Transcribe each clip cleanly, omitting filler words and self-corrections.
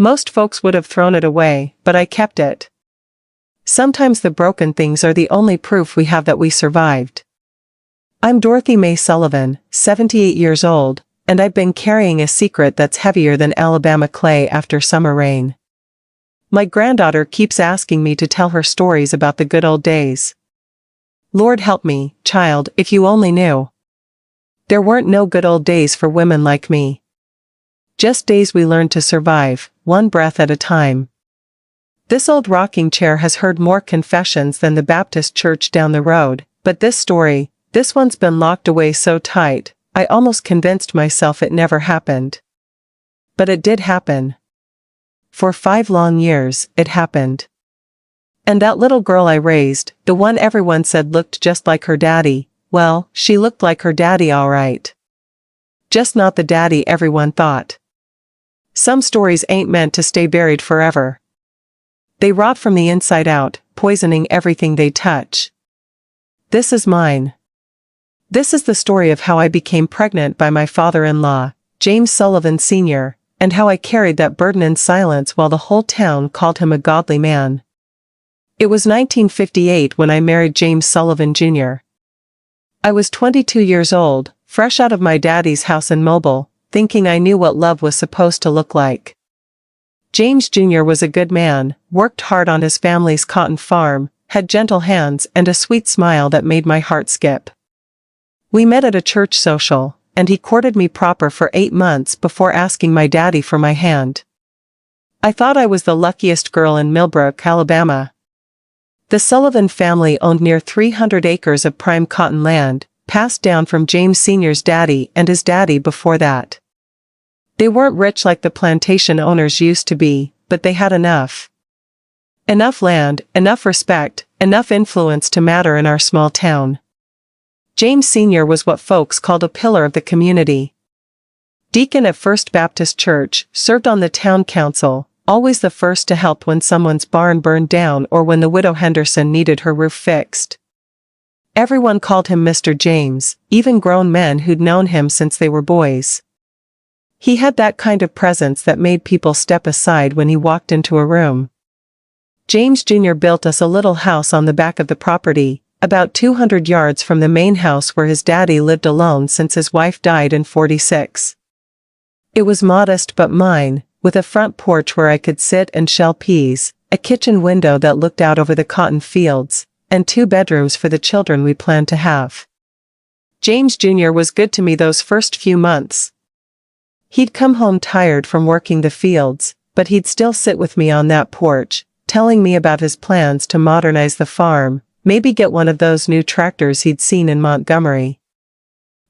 Most folks would have thrown it away, but I kept it. Sometimes the broken things are the only proof we have that we survived. I'm Dorothy Mae Sullivan, 78 years old, and I've been carrying a secret that's heavier than Alabama clay after summer rain. My granddaughter keeps asking me to tell her stories about the good old days. Lord help me, child, if you only knew. There weren't no good old days for women like me. Just days we learned to survive, one breath at a time. This old rocking chair has heard more confessions than the Baptist church down the road, but this one's been locked away so tight, I almost convinced myself it never happened. But it did happen. For 5 long years, it happened. And that little girl I raised, the one everyone said looked just like her daddy, well, she looked like her daddy all right. Just not the daddy everyone thought. Some stories ain't meant to stay buried forever. They rot from the inside out, poisoning everything they touch. This is mine. This is the story of how I became pregnant by my father-in-law, James Sullivan Sr., and how I carried that burden in silence while the whole town called him a godly man. It was 1958 when I married James Sullivan Jr. I was 22 years old, fresh out of my daddy's house in Mobile, thinking I knew what love was supposed to look like. James Jr. was a good man, worked hard on his family's cotton farm, had gentle hands and a sweet smile that made my heart skip. We met at a church social, and he courted me proper for 8 months before asking my daddy for my hand. I thought I was the luckiest girl in Millbrook, Alabama. The Sullivan family owned near 300 acres of prime cotton land, passed down from James Sr.'s daddy and his daddy before that. They weren't rich like the plantation owners used to be, but they had enough. Enough land, enough respect, enough influence to matter in our small town. James Sr. was what folks called a pillar of the community. Deacon at First Baptist Church, served on the town council, always the first to help when someone's barn burned down or when the widow Henderson needed her roof fixed. Everyone called him Mr. James, even grown men who'd known him since they were boys. He had that kind of presence that made people step aside when he walked into a room. James Jr. built us a little house on the back of the property, about 200 yards from the main house where his daddy lived alone since his wife died in '46. It was modest but mine, with a front porch where I could sit and shell peas, a kitchen window that looked out over the cotton fields, and 2 bedrooms for the children we planned to have. James Jr. was good to me those first few months. He'd come home tired from working the fields, but he'd still sit with me on that porch, telling me about his plans to modernize the farm, maybe get one of those new tractors he'd seen in Montgomery.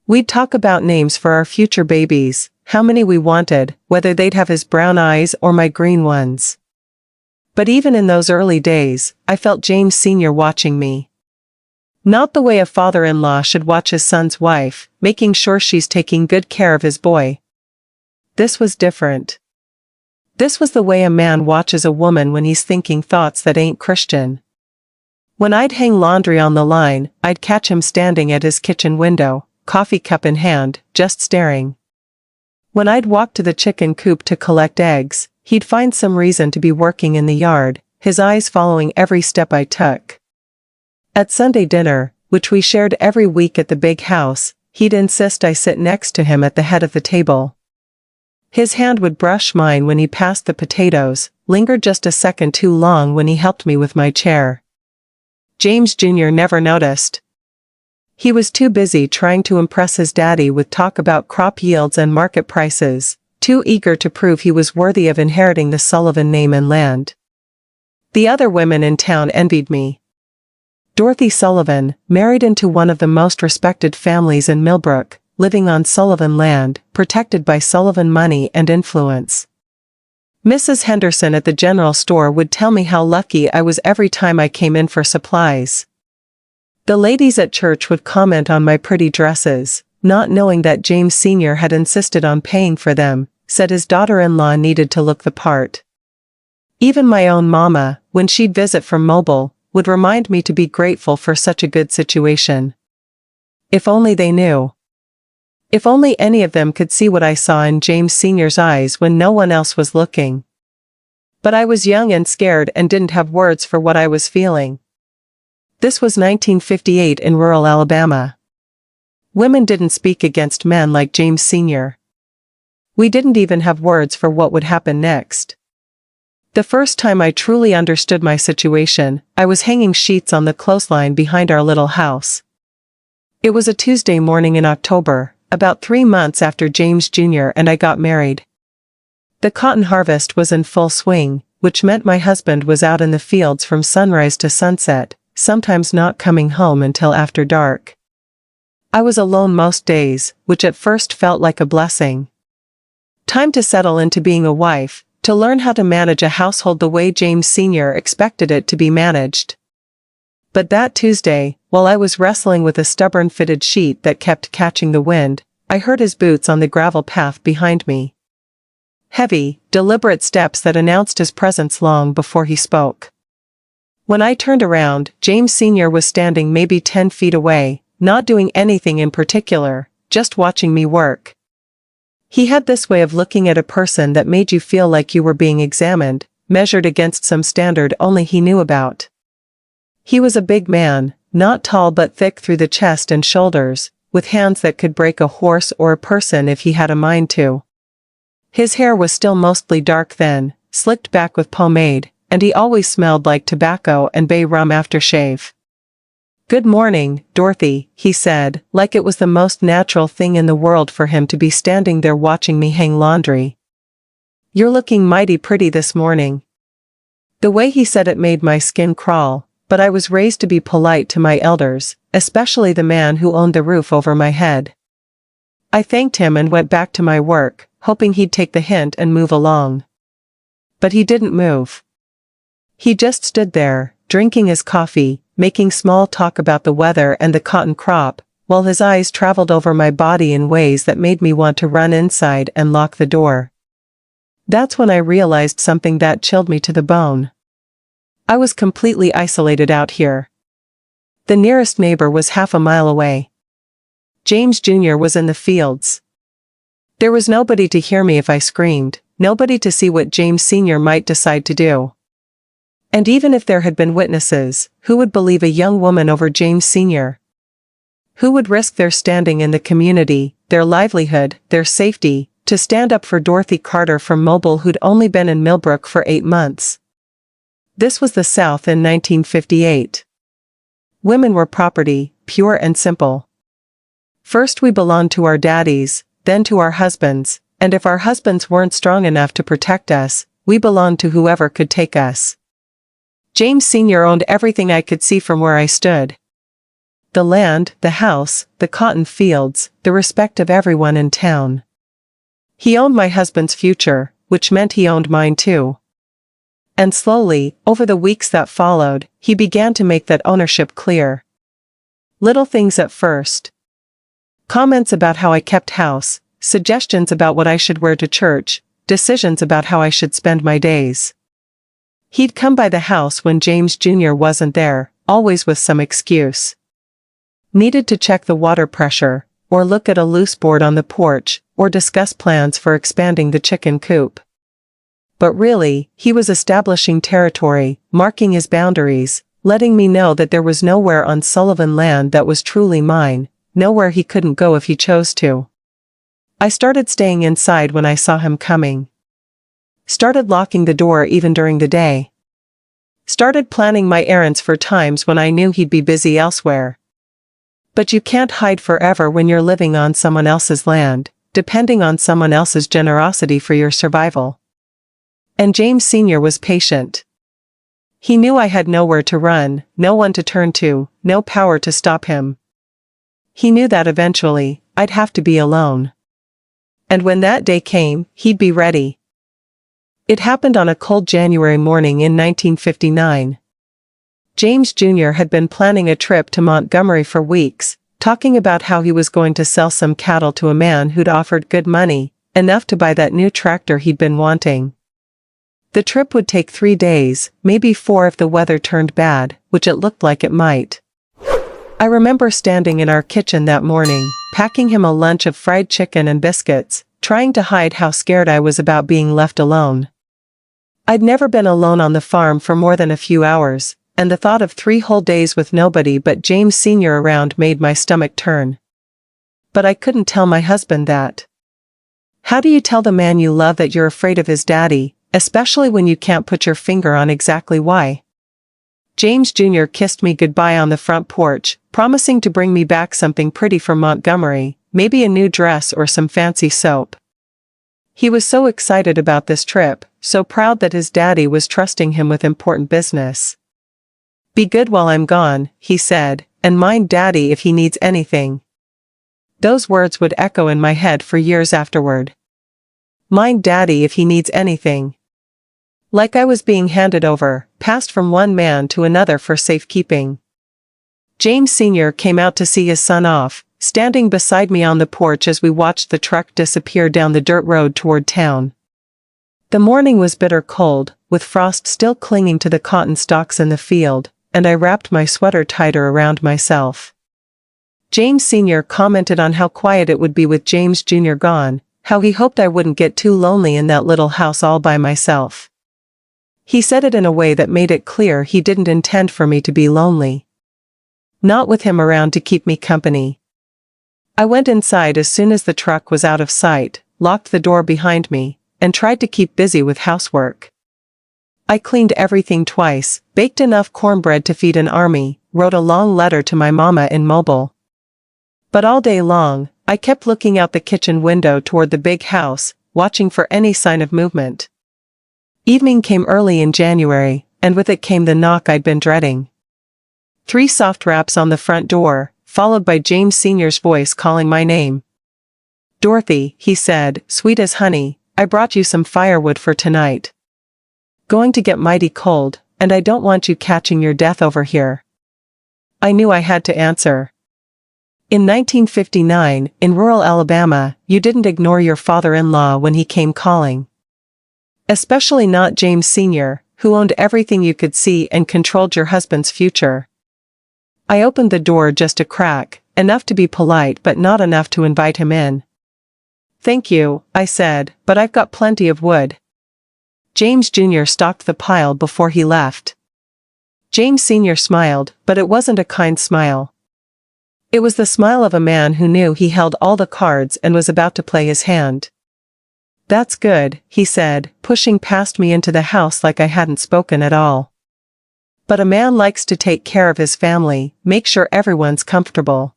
We'd talk about names for our future babies, how many we wanted, whether they'd have his brown eyes or my green ones. But even in those early days, I felt James Sr. watching me. Not the way a father-in-law should watch his son's wife, making sure she's taking good care of his boy. This was different. This was the way a man watches a woman when he's thinking thoughts that ain't Christian. When I'd hang laundry on the line, I'd catch him standing at his kitchen window, coffee cup in hand, just staring. When I'd walk to the chicken coop to collect eggs, he'd find some reason to be working in the yard, his eyes following every step I took. At Sunday dinner, which we shared every week at the big house, he'd insist I sit next to him at the head of the table. His hand would brush mine when he passed the potatoes, lingered just a second too long when he helped me with my chair. James Jr. never noticed. He was too busy trying to impress his daddy with talk about crop yields and market prices, too eager to prove he was worthy of inheriting the Sullivan name and land. The other women in town envied me. Dorothy Sullivan, married into one of the most respected families in Millbrook, living on Sullivan land, protected by Sullivan money and influence. Mrs. Henderson at the general store would tell me how lucky I was every time I came in for supplies. The ladies at church would comment on my pretty dresses, not knowing that James Sr. had insisted on paying for them, said his daughter-in-law needed to look the part. Even my own mama, when she'd visit from Mobile, would remind me to be grateful for such a good situation. If only they knew. If only any of them could see what I saw in James Sr.'s eyes when no one else was looking. But I was young and scared and didn't have words for what I was feeling. This was 1958 in rural Alabama. Women didn't speak against men like James Sr. We didn't even have words for what would happen next. The first time I truly understood my situation, I was hanging sheets on the clothesline behind our little house. It was a Tuesday morning in October, about 3 months after James Jr. and I got married. The cotton harvest was in full swing, which meant my husband was out in the fields from sunrise to sunset, sometimes not coming home until after dark. I was alone most days, which at first felt like a blessing. Time to settle into being a wife, to learn how to manage a household the way James Sr. expected it to be managed. But that Tuesday, while I was wrestling with a stubborn fitted sheet that kept catching the wind, I heard his boots on the gravel path behind me. Heavy, deliberate steps that announced his presence long before he spoke. When I turned around, James Sr. was standing maybe 10 feet away, not doing anything in particular, just watching me work. He had this way of looking at a person that made you feel like you were being examined, measured against some standard only he knew about. He was a big man, not tall but thick through the chest and shoulders, with hands that could break a horse or a person if he had a mind to. His hair was still mostly dark then, slicked back with pomade, and he always smelled like tobacco and bay rum aftershave. "Good morning, Dorothy," he said, like it was the most natural thing in the world for him to be standing there watching me hang laundry. "You're looking mighty pretty this morning." The way he said it made my skin crawl, but I was raised to be polite to my elders, especially the man who owned the roof over my head. I thanked him and went back to my work, hoping he'd take the hint and move along. But he didn't move. He just stood there, drinking his coffee, making small talk about the weather and the cotton crop, while his eyes traveled over my body in ways that made me want to run inside and lock the door. That's when I realized something that chilled me to the bone. I was completely isolated out here. The nearest neighbor was half a mile away. James Jr. was in the fields. There was nobody to hear me if I screamed, nobody to see what James Sr. might decide to do. And even if there had been witnesses, who would believe a young woman over James Sr.? Who would risk their standing in the community, their livelihood, their safety, to stand up for Dorothy Carter from Mobile who'd only been in Millbrook for 8 months? This was the South in 1958. Women were property, pure and simple. First we belonged to our daddies, then to our husbands, and if our husbands weren't strong enough to protect us, we belonged to whoever could take us. James Sr. owned everything I could see from where I stood. The land, the house, the cotton fields, the respect of everyone in town. He owned my husband's future, which meant he owned mine too. And slowly, over the weeks that followed, he began to make that ownership clear. Little things at first. Comments about how I kept house, suggestions about what I should wear to church, decisions about how I should spend my days. He'd come by the house when James Jr. wasn't there, always with some excuse. Needed to check the water pressure, or look at a loose board on the porch, or discuss plans for expanding the chicken coop. But really, he was establishing territory, marking his boundaries, letting me know that there was nowhere on Sullivan land that was truly mine, nowhere he couldn't go if he chose to. I started staying inside when I saw him coming. Started locking the door even during the day. Started planning my errands for times when I knew he'd be busy elsewhere. But you can't hide forever when you're living on someone else's land, depending on someone else's generosity for your survival. And James Sr. was patient. He knew I had nowhere to run, no one to turn to, no power to stop him. He knew that eventually, I'd have to be alone. And when that day came, he'd be ready. It happened on a cold January morning in 1959. James Jr. had been planning a trip to Montgomery for weeks, talking about how he was going to sell some cattle to a man who'd offered good money, enough to buy that new tractor he'd been wanting. The trip would take 3 days, maybe 4 if the weather turned bad, which it looked like it might. I remember standing in our kitchen that morning, packing him a lunch of fried chicken and biscuits, trying to hide how scared I was about being left alone. I'd never been alone on the farm for more than a few hours, and the thought of 3 whole days with nobody but James Sr. around made my stomach turn. But I couldn't tell my husband that. How do you tell the man you love that you're afraid of his daddy, especially when you can't put your finger on exactly why? James Jr. kissed me goodbye on the front porch, promising to bring me back something pretty from Montgomery, maybe a new dress or some fancy soap. He was so excited about this trip, so proud that his daddy was trusting him with important business. "Be good while I'm gone," he said, "and mind Daddy if he needs anything." Those words would echo in my head for years afterward. Mind Daddy if he needs anything. Like I was being handed over, passed from one man to another for safekeeping. James Sr. came out to see his son off, standing beside me on the porch as we watched the truck disappear down the dirt road toward town. The morning was bitter cold, with frost still clinging to the cotton stalks in the field, and I wrapped my sweater tighter around myself. James Sr. commented on how quiet it would be with James Jr. gone, how he hoped I wouldn't get too lonely in that little house all by myself. He said it in a way that made it clear he didn't intend for me to be lonely. Not with him around to keep me company. I went inside as soon as the truck was out of sight, locked the door behind me, and tried to keep busy with housework. I cleaned everything twice, baked enough cornbread to feed an army, wrote a long letter to my mama in Mobile. But all day long, I kept looking out the kitchen window toward the big house, watching for any sign of movement. Evening came early in January, and with it came the knock I'd been dreading. 3 soft raps on the front door, followed by James Sr.'s voice calling my name. "Dorothy," he said, "sweet as honey, I brought you some firewood for tonight. Going to get mighty cold, and I don't want you catching your death over here." I knew I had to answer. In 1959, in rural Alabama, you didn't ignore your father-in-law when he came calling. Especially not James Sr., who owned everything you could see and controlled your husband's future. I opened the door just a crack, enough to be polite but not enough to invite him in. "Thank you," I said, "but I've got plenty of wood." James Jr. stocked the pile before he left. James Sr. smiled, but it wasn't a kind smile. It was the smile of a man who knew he held all the cards and was about to play his hand. "That's good," he said, pushing past me into the house like I hadn't spoken at all. "But a man likes to take care of his family, make sure everyone's comfortable."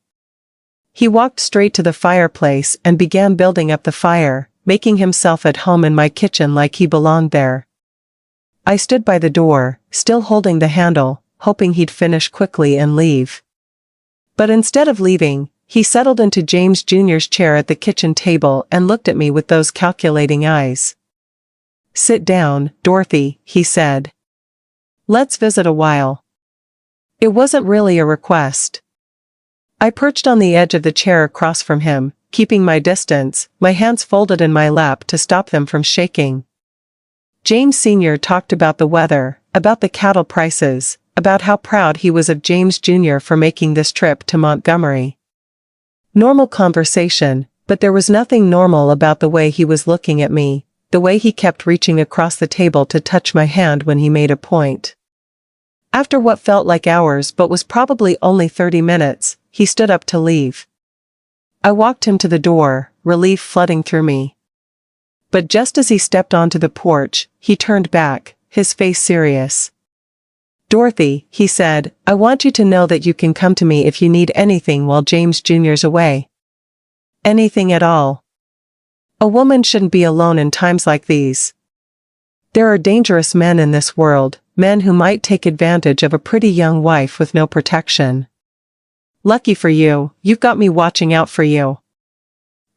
He walked straight to the fireplace and began building up the fire, making himself at home in my kitchen like he belonged there. I stood by the door, still holding the handle, hoping he'd finish quickly and leave. But instead of leaving, he settled into James Jr.'s chair at the kitchen table and looked at me with those calculating eyes. "Sit down, Dorothy," he said. "Let's visit a while." It wasn't really a request. I perched on the edge of the chair across from him, keeping my distance, my hands folded in my lap to stop them from shaking. James Sr. talked about the weather, about the cattle prices, about how proud he was of James Jr. for making this trip to Montgomery. Normal conversation, but there was nothing normal about the way he was looking at me, the way he kept reaching across the table to touch my hand when he made a point. After what felt like hours but was probably only 30 minutes, he stood up to leave. I walked him to the door, relief flooding through me. But just as he stepped onto the porch, he turned back, his face serious. "Dorothy," he said, "I want you to know that you can come to me if you need anything while James Jr.'s away. Anything at all. A woman shouldn't be alone in times like these. There are dangerous men in this world, men who might take advantage of a pretty young wife with no protection. Lucky for you, you've got me watching out for you."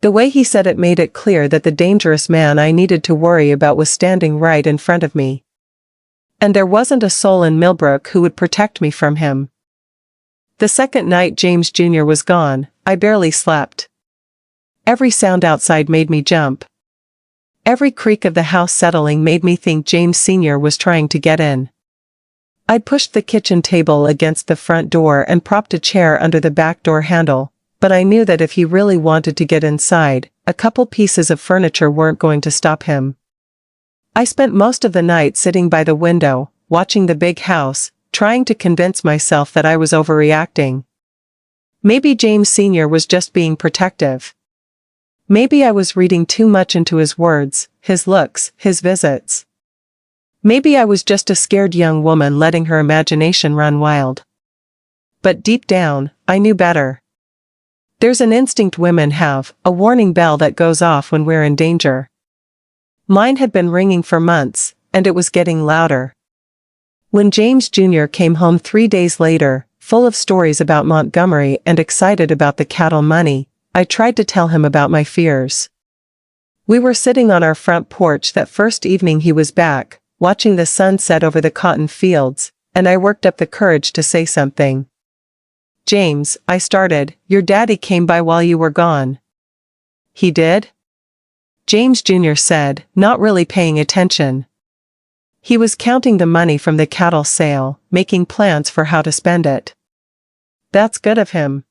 The way he said it made it clear that the dangerous man I needed to worry about was standing right in front of me. And there wasn't a soul in Millbrook who would protect me from him. The second night James Jr. was gone, I barely slept. Every sound outside made me jump. Every creak of the house settling made me think James Sr. was trying to get in. I'd pushed the kitchen table against the front door and propped a chair under the back door handle, but I knew that if he really wanted to get inside, a couple pieces of furniture weren't going to stop him. I spent most of the night sitting by the window, watching the big house, trying to convince myself that I was overreacting. Maybe James Sr. was just being protective. Maybe I was reading too much into his words, his looks, his visits. Maybe I was just a scared young woman letting her imagination run wild. But deep down, I knew better. There's an instinct women have, a warning bell that goes off when we're in danger. Mine had been ringing for months, and it was getting louder. When James Jr. came home 3 days later, full of stories about Montgomery and excited about the cattle money, I tried to tell him about my fears. We were sitting on our front porch that first evening he was back, watching the sun set over the cotton fields, and I worked up the courage to say something. "James," I started, "your daddy came by while you were gone." "He did?" James Jr. said, not really paying attention. He was counting the money from the cattle sale, making plans for how to spend it. "That's good of him.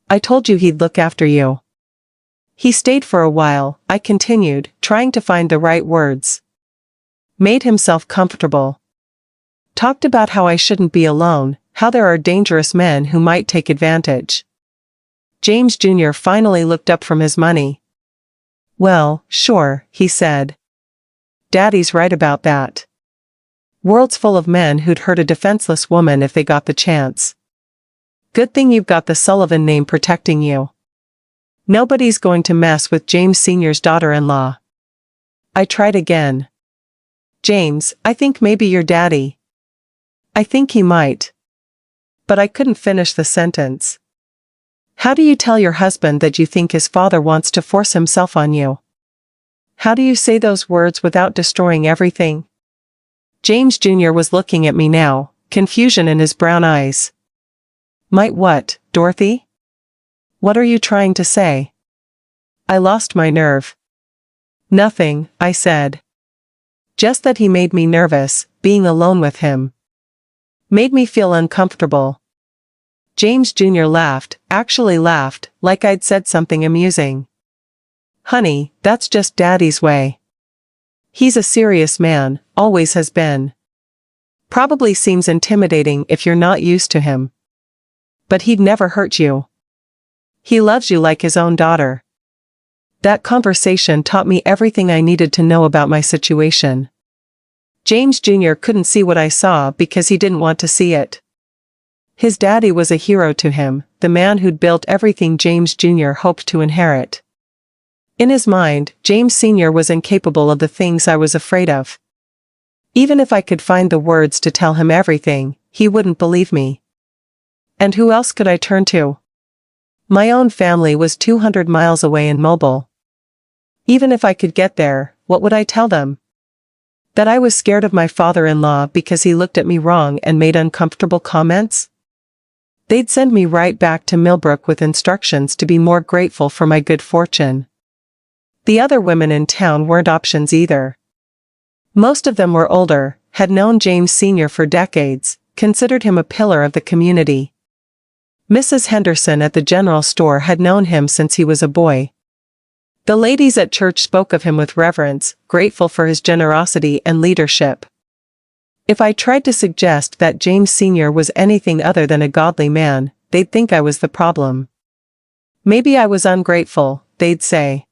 I told you he'd look after you." He stayed for a while, I continued, trying to find the right words. Made himself comfortable. Talked about how I shouldn't be alone, how there are dangerous men who might take advantage. James Jr. finally looked up from his money. "Well, sure," he said. "Daddy's right about that. World's full of men who'd hurt a defenseless woman if they got the chance. Good thing you've got the Sullivan name protecting you. Nobody's going to mess with James Sr.'s daughter-in-law." I tried again. "James, I think maybe your daddy." "I think he might." But I couldn't finish the sentence. "How do you tell your husband that you think his father wants to force himself on you? How do you say those words without destroying everything?" James Jr. was looking at me now, confusion in his brown eyes. "Might what, Dorothy? What are you trying to say?" I lost my nerve. "Nothing," I said. "Just that he made me nervous, being alone with him. Made me feel uncomfortable." James Jr. laughed, actually laughed, like I'd said something amusing. "Honey, that's just Daddy's way. He's a serious man, always has been. Probably seems intimidating if you're not used to him. But he'd never hurt you. He loves you like his own daughter." That conversation taught me everything I needed to know about my situation. James Jr. couldn't see what I saw because he didn't want to see it. His daddy was a hero to him, the man who'd built everything James Jr. hoped to inherit. In his mind, James Sr. was incapable of the things I was afraid of. Even if I could find the words to tell him everything, he wouldn't believe me. And who else could I turn to? My own family was 200 miles away in Mobile. Even if I could get there, what would I tell them? That I was scared of my father-in-law because he looked at me wrong and made uncomfortable comments? They'd send me right back to Millbrook with instructions to be more grateful for my good fortune. The other women in town weren't options either. Most of them were older, had known James Sr. for decades, considered him a pillar of the community. Mrs. Henderson at the general store had known him since he was a boy. The ladies at church spoke of him with reverence, grateful for his generosity and leadership. If I tried to suggest that James Sr. was anything other than a godly man, they'd think I was the problem. Maybe I was ungrateful, they'd say.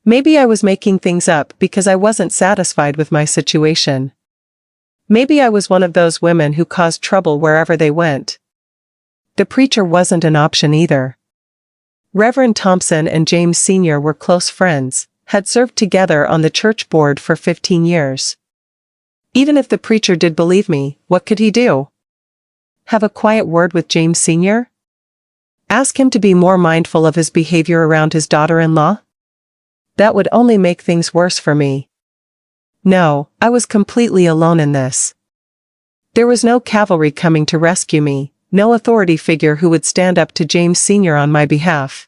Maybe I was making things up because I wasn't satisfied with my situation. Maybe I was one of those women who caused trouble wherever they went. The preacher wasn't an option either. Reverend Thompson and James Sr. were close friends, had served together on the church board for 15 years. Even if the preacher did believe me, what could he do? Have a quiet word with James Sr.? Ask him to be more mindful of his behavior around his daughter-in-law? That would only make things worse for me. No, I was completely alone in this. There was no cavalry coming to rescue me, no authority figure who would stand up to James Sr. on my behalf.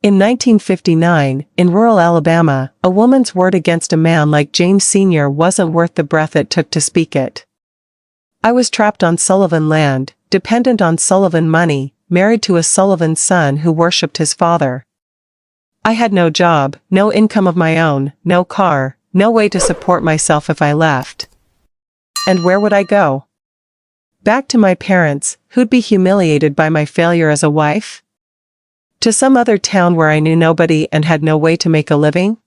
In 1959, in rural Alabama, a woman's word against a man like James Sr. wasn't worth the breath it took to speak it. I was trapped on Sullivan land, dependent on Sullivan money, married to a Sullivan son who worshipped his father. I had no job, no income of my own, no car, no way to support myself if I left. And where would I go? Back to my parents, who'd be humiliated by my failure as a wife? To some other town where I knew nobody and had no way to make a living?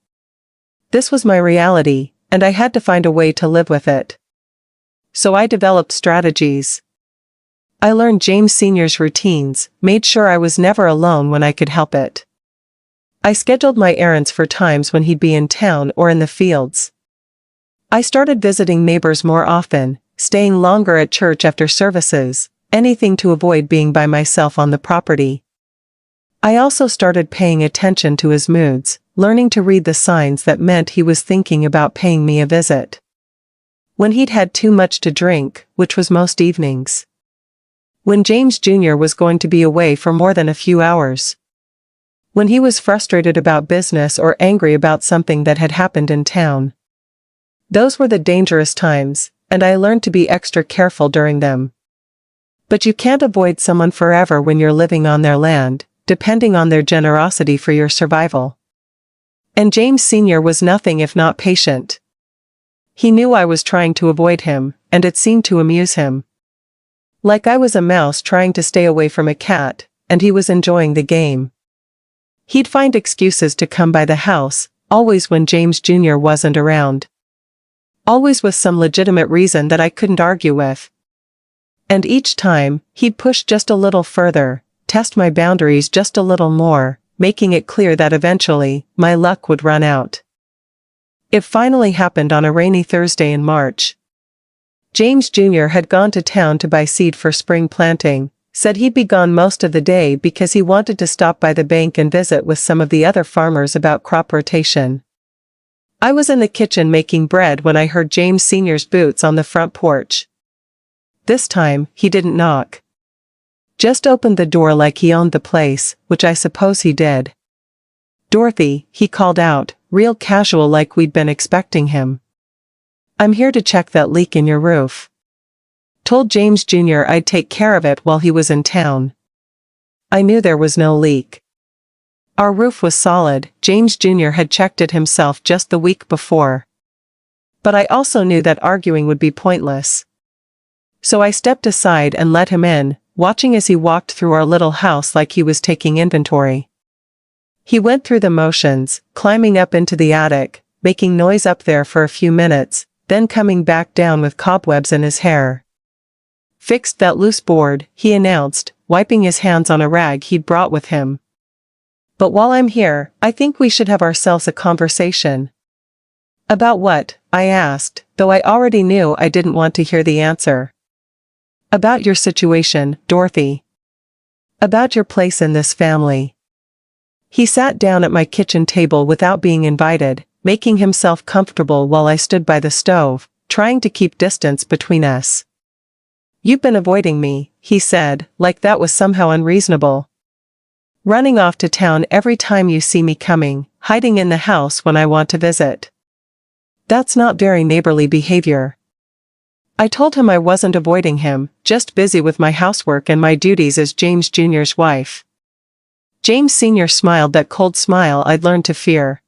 This was my reality, and I had to find a way to live with it. So I developed strategies. I learned James Sr.'s routines, made sure I was never alone when I could help it. I scheduled my errands for times when he'd be in town or in the fields. I started visiting neighbors more often, staying longer at church after services, anything to avoid being by myself on the property. I also started paying attention to his moods, learning to read the signs that meant he was thinking about paying me a visit. When he'd had too much to drink, which was most evenings. When James Jr. was going to be away for more than a few hours. When he was frustrated about business or angry about something that had happened in town. Those were the dangerous times, and I learned to be extra careful during them. But you can't avoid someone forever when you're living on their land, depending on their generosity for your survival. And James Sr. was nothing if not patient. He knew I was trying to avoid him, and it seemed to amuse him. Like I was a mouse trying to stay away from a cat, and he was enjoying the game. He'd find excuses to come by the house, always when James Jr. wasn't around. Always with some legitimate reason that I couldn't argue with. And each time, he'd push just a little further, test my boundaries just a little more, making it clear that eventually, my luck would run out. It finally happened on a rainy Thursday in March. James Jr. had gone to town to buy seed for spring planting, said he'd be gone most of the day because he wanted to stop by the bank and visit with some of the other farmers about crop rotation. I was in the kitchen making bread when I heard James Sr.'s boots on the front porch. This time, he didn't knock. Just opened the door like he owned the place, which I suppose he did. "Dorothy," he called out, real casual like we'd been expecting him. "I'm here to check that leak in your roof. Told James Jr. I'd take care of it while he was in town." I knew there was no leak. Our roof was solid, James Jr. had checked it himself just the week before. But I also knew that arguing would be pointless. So I stepped aside and let him in, watching as he walked through our little house like he was taking inventory. He went through the motions, climbing up into the attic, making noise up there for a few minutes, then coming back down with cobwebs in his hair. "Fixed that loose board," he announced, wiping his hands on a rag he'd brought with him. "But while I'm here, I think we should have ourselves a conversation." "About what?" I asked, though I already knew I didn't want to hear the answer. "About your situation, Dorothy. About your place in this family." He sat down at my kitchen table without being invited, making himself comfortable while I stood by the stove, trying to keep distance between us. "You've been avoiding me," he said, like that was somehow unreasonable. "Running off to town every time you see me coming, hiding in the house when I want to visit. That's not very neighborly behavior." I told him I wasn't avoiding him, just busy with my housework and my duties as James Jr.'s wife. James Sr. smiled that cold smile I'd learned to fear.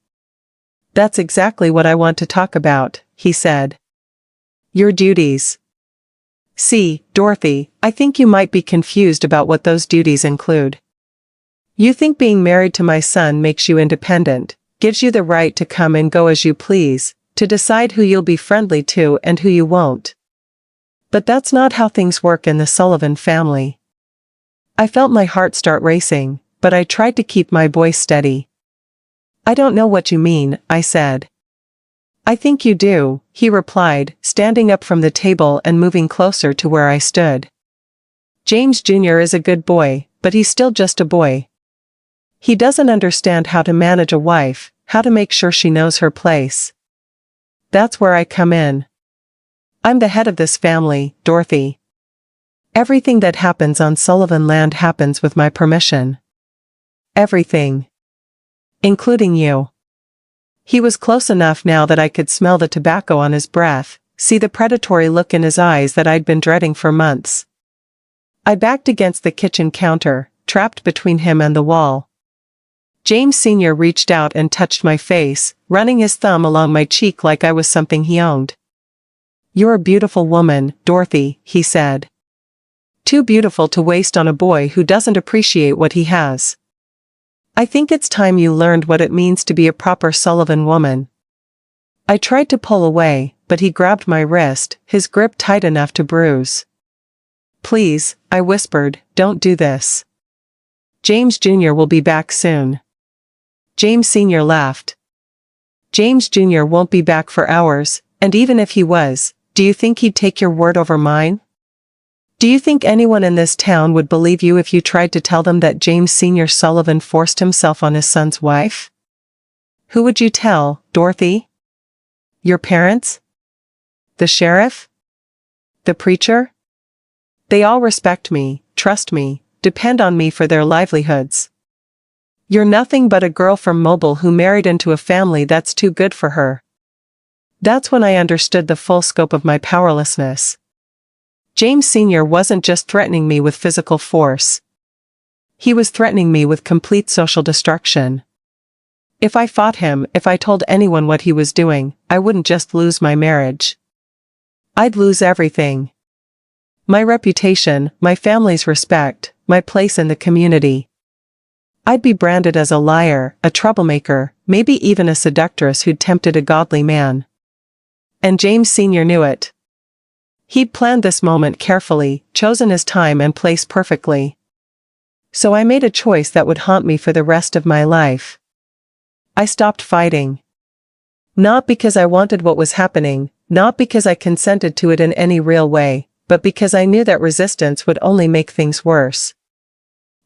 "That's exactly what I want to talk about," he said. "Your duties." "See, Dorothy, I think you might be confused about what those duties include. You think being married to my son makes you independent, gives you the right to come and go as you please, to decide who you'll be friendly to and who you won't. But that's not how things work in the Sullivan family." I felt my heart start racing, but I tried to keep my voice steady. "I don't know what you mean," I said. "I think you do," he replied, standing up from the table and moving closer to where I stood. "James Jr. is a good boy, but he's still just a boy. He doesn't understand how to manage a wife, how to make sure she knows her place. That's where I come in. I'm the head of this family, Dorothy. Everything that happens on Sullivan land happens with my permission. Everything. Including you." He was close enough now that I could smell the tobacco on his breath, see the predatory look in his eyes that I'd been dreading for months. I backed against the kitchen counter, trapped between him and the wall. James Sr. reached out and touched my face, running his thumb along my cheek like I was something he owned. "You're a beautiful woman, Dorothy," he said. "Too beautiful to waste on a boy who doesn't appreciate what he has. I think it's time you learned what it means to be a proper Sullivan woman." I tried to pull away, but he grabbed my wrist, his grip tight enough to bruise. "Please," I whispered, "don't do this. James Jr. will be back soon." James Sr. laughed. "James Jr. won't be back for hours, and even if he was, do you think he'd take your word over mine? Do you think anyone in this town would believe you if you tried to tell them that James Sr. Sullivan forced himself on his son's wife? Who would you tell, Dorothy? Your parents? The sheriff? The preacher? They all respect me, trust me, depend on me for their livelihoods. You're nothing but a girl from Mobile who married into a family that's too good for her." That's when I understood the full scope of my powerlessness. James Sr. wasn't just threatening me with physical force. He was threatening me with complete social destruction. If I fought him, if I told anyone what he was doing, I wouldn't just lose my marriage. I'd lose everything. My reputation, my family's respect, my place in the community. I'd be branded as a liar, a troublemaker, maybe even a seductress who'd tempted a godly man. And James Sr. knew it. He'd planned this moment carefully, chosen his time and place perfectly. So I made a choice that would haunt me for the rest of my life. I stopped fighting. Not because I wanted what was happening, not because I consented to it in any real way, but because I knew that resistance would only make things worse.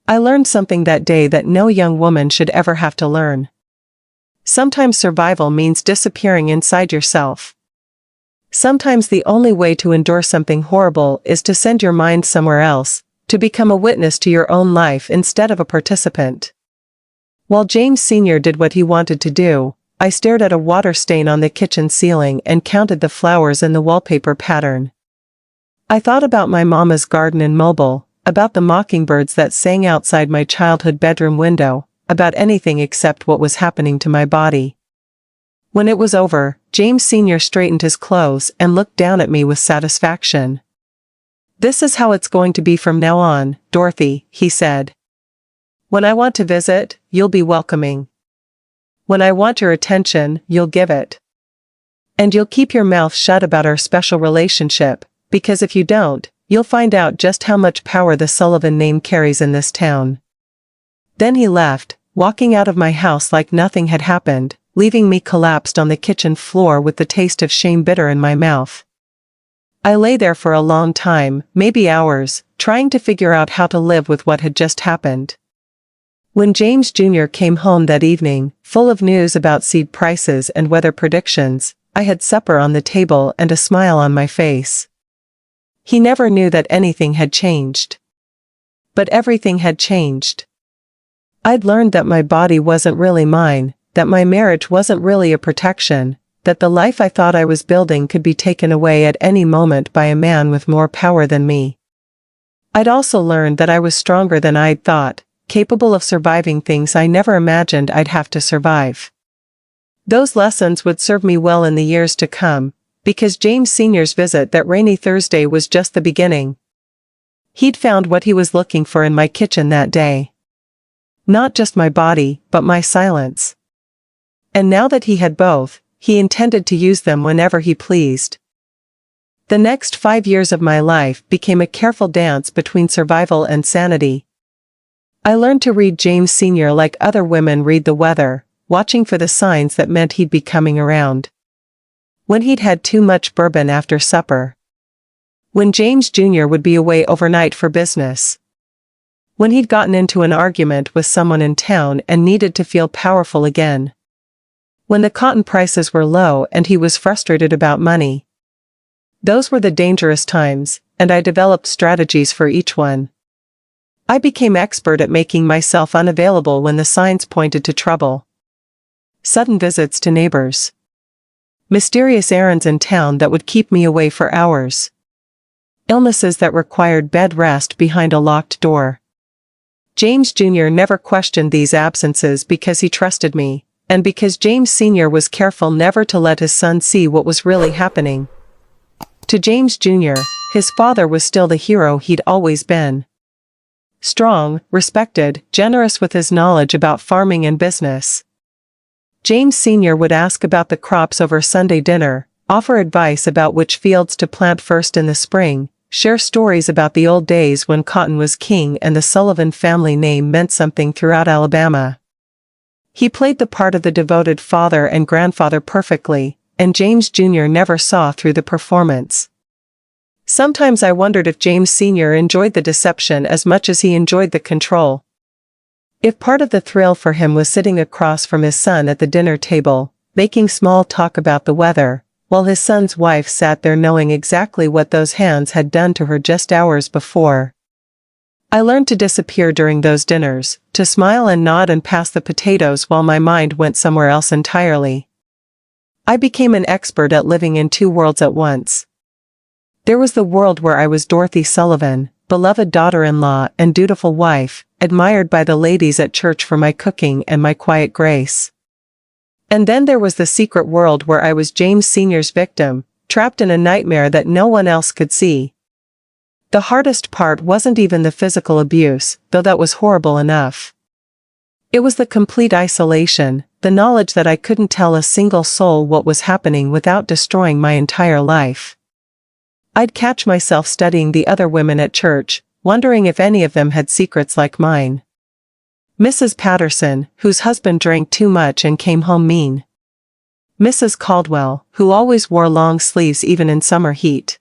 I learned something that day that no young woman should ever have to learn. Sometimes survival means disappearing inside yourself. Sometimes the only way to endure something horrible is to send your mind somewhere else, to become a witness to your own life instead of a participant. While James Sr. did what he wanted to do, I stared at a water stain on the kitchen ceiling and counted the flowers in the wallpaper pattern. I thought about my mama's garden in Mobile, about the mockingbirds that sang outside my childhood bedroom window, about anything except what was happening to my body. When it was over, James Sr. straightened his clothes and looked down at me with satisfaction. "This is how it's going to be from now on, Dorothy," he said. "When I want to visit, you'll be welcoming. When I want your attention, you'll give it. And you'll keep your mouth shut about our special relationship, because if you don't, you'll find out just how much power the Sullivan name carries in this town." Then he left, walking out of my house like nothing had happened, leaving me collapsed on the kitchen floor with the taste of shame bitter in my mouth. I lay there for a long time, maybe hours, trying to figure out how to live with what had just happened. When James Jr. came home that evening, full of news about seed prices and weather predictions, I had supper on the table and a smile on my face. He never knew that anything had changed. But everything had changed. I'd learned that my body wasn't really mine, that my marriage wasn't really a protection, that the life I thought I was building could be taken away at any moment by a man with more power than me. I'd also learned that I was stronger than I'd thought, capable of surviving things I never imagined I'd have to survive. Those lessons would serve me well in the years to come, because James Sr.'s visit that rainy Thursday was just the beginning. He'd found what he was looking for in my kitchen that day. Not just my body, but my silence. And now that he had both, he intended to use them whenever he pleased. The next 5 years of my life became a careful dance between survival and sanity. I learned to read James Sr. like other women read the weather, watching for the signs that meant he'd be coming around. When he'd had too much bourbon after supper. When James Jr. would be away overnight for business. When he'd gotten into an argument with someone in town and needed to feel powerful again. When the cotton prices were low and he was frustrated about money. Those were the dangerous times, and I developed strategies for each one. I became expert at making myself unavailable when the signs pointed to trouble. Sudden visits to neighbors. Mysterious errands in town that would keep me away for hours. Illnesses that required bed rest behind a locked door. James Jr. never questioned these absences because he trusted me, and because James Sr. was careful never to let his son see what was really happening. To James Jr., his father was still the hero he'd always been. Strong, respected, generous with his knowledge about farming and business. James Sr. would ask about the crops over Sunday dinner, offer advice about which fields to plant first in the spring, share stories about the old days when cotton was king and the Sullivan family name meant something throughout Alabama. He played the part of the devoted father and grandfather perfectly, and James Jr. never saw through the performance. Sometimes I wondered if James Sr. enjoyed the deception as much as he enjoyed the control. If part of the thrill for him was sitting across from his son at the dinner table, making small talk about the weather, while his son's wife sat there knowing exactly what those hands had done to her just hours before. I learned to disappear during those dinners, to smile and nod and pass the potatoes while my mind went somewhere else entirely. I became an expert at living in two worlds at once. There was the world where I was Dorothy Sullivan, beloved daughter-in-law and dutiful wife, admired by the ladies at church for my cooking and my quiet grace. And then there was the secret world where I was James Sr.'s victim, trapped in a nightmare that no one else could see. The hardest part wasn't even the physical abuse, though that was horrible enough. It was the complete isolation, the knowledge that I couldn't tell a single soul what was happening without destroying my entire life. I'd catch myself studying the other women at church, wondering if any of them had secrets like mine. Mrs. Patterson, whose husband drank too much and came home mean. Mrs. Caldwell, who always wore long sleeves even in summer heat.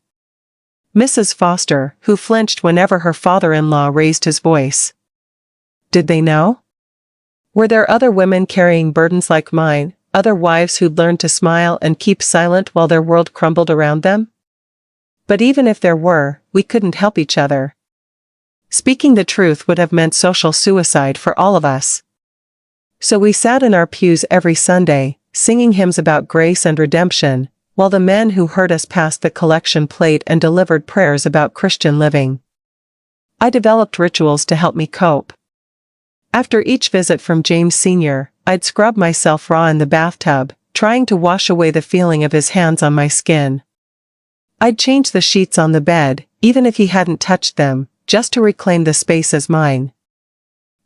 Mrs. Foster, who flinched whenever her father-in-law raised his voice. Did they know? Were there other women carrying burdens like mine, other wives who'd learned to smile and keep silent while their world crumbled around them? But even if there were, we couldn't help each other. Speaking the truth would have meant social suicide for all of us. So we sat in our pews every Sunday, singing hymns about grace and redemption, while the men who heard us passed the collection plate and delivered prayers about Christian living. I developed rituals to help me cope. After each visit from James Sr., I'd scrub myself raw in the bathtub, trying to wash away the feeling of his hands on my skin. I'd change the sheets on the bed, even if he hadn't touched them, just to reclaim the space as mine.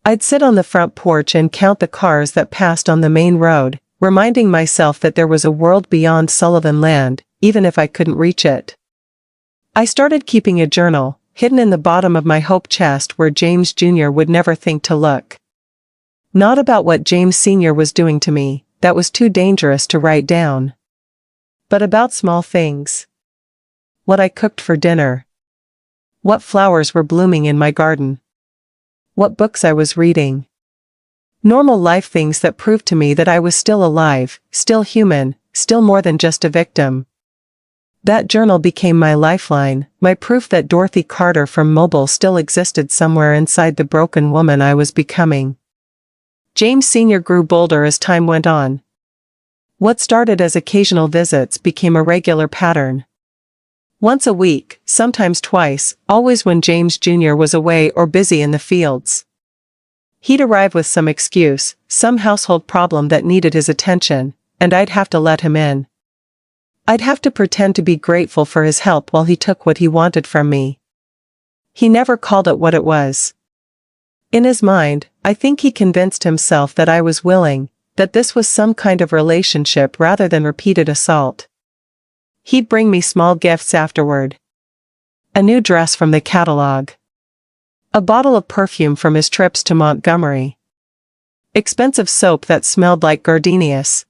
I'd sit on the front porch and count the cars that passed on the main road, reminding myself that there was a world beyond Sullivan Land, even if I couldn't reach it. I started keeping a journal, hidden in the bottom of my hope chest where James Jr. would never think to look. Not about what James Sr. was doing to me, that was too dangerous to write down. But about small things. What I cooked for dinner. What flowers were blooming in my garden. What books I was reading. Normal life things that proved to me that I was still alive, still human, still more than just a victim. That journal became my lifeline, my proof that Dorothy Carter from Mobile still existed somewhere inside the broken woman I was becoming. James Sr. grew bolder as time went on. What started as occasional visits became a regular pattern. Once a week, sometimes twice, always when James Jr. was away or busy in the fields. He'd arrive with some excuse, some household problem that needed his attention, and I'd have to let him in. I'd have to pretend to be grateful for his help while he took what he wanted from me. He never called it what it was. In his mind, I think he convinced himself that I was willing, that this was some kind of relationship rather than repeated assault. He'd bring me small gifts afterward. A new dress from the catalog. A bottle of perfume from his trips to Montgomery. Expensive soap that smelled like gardenias.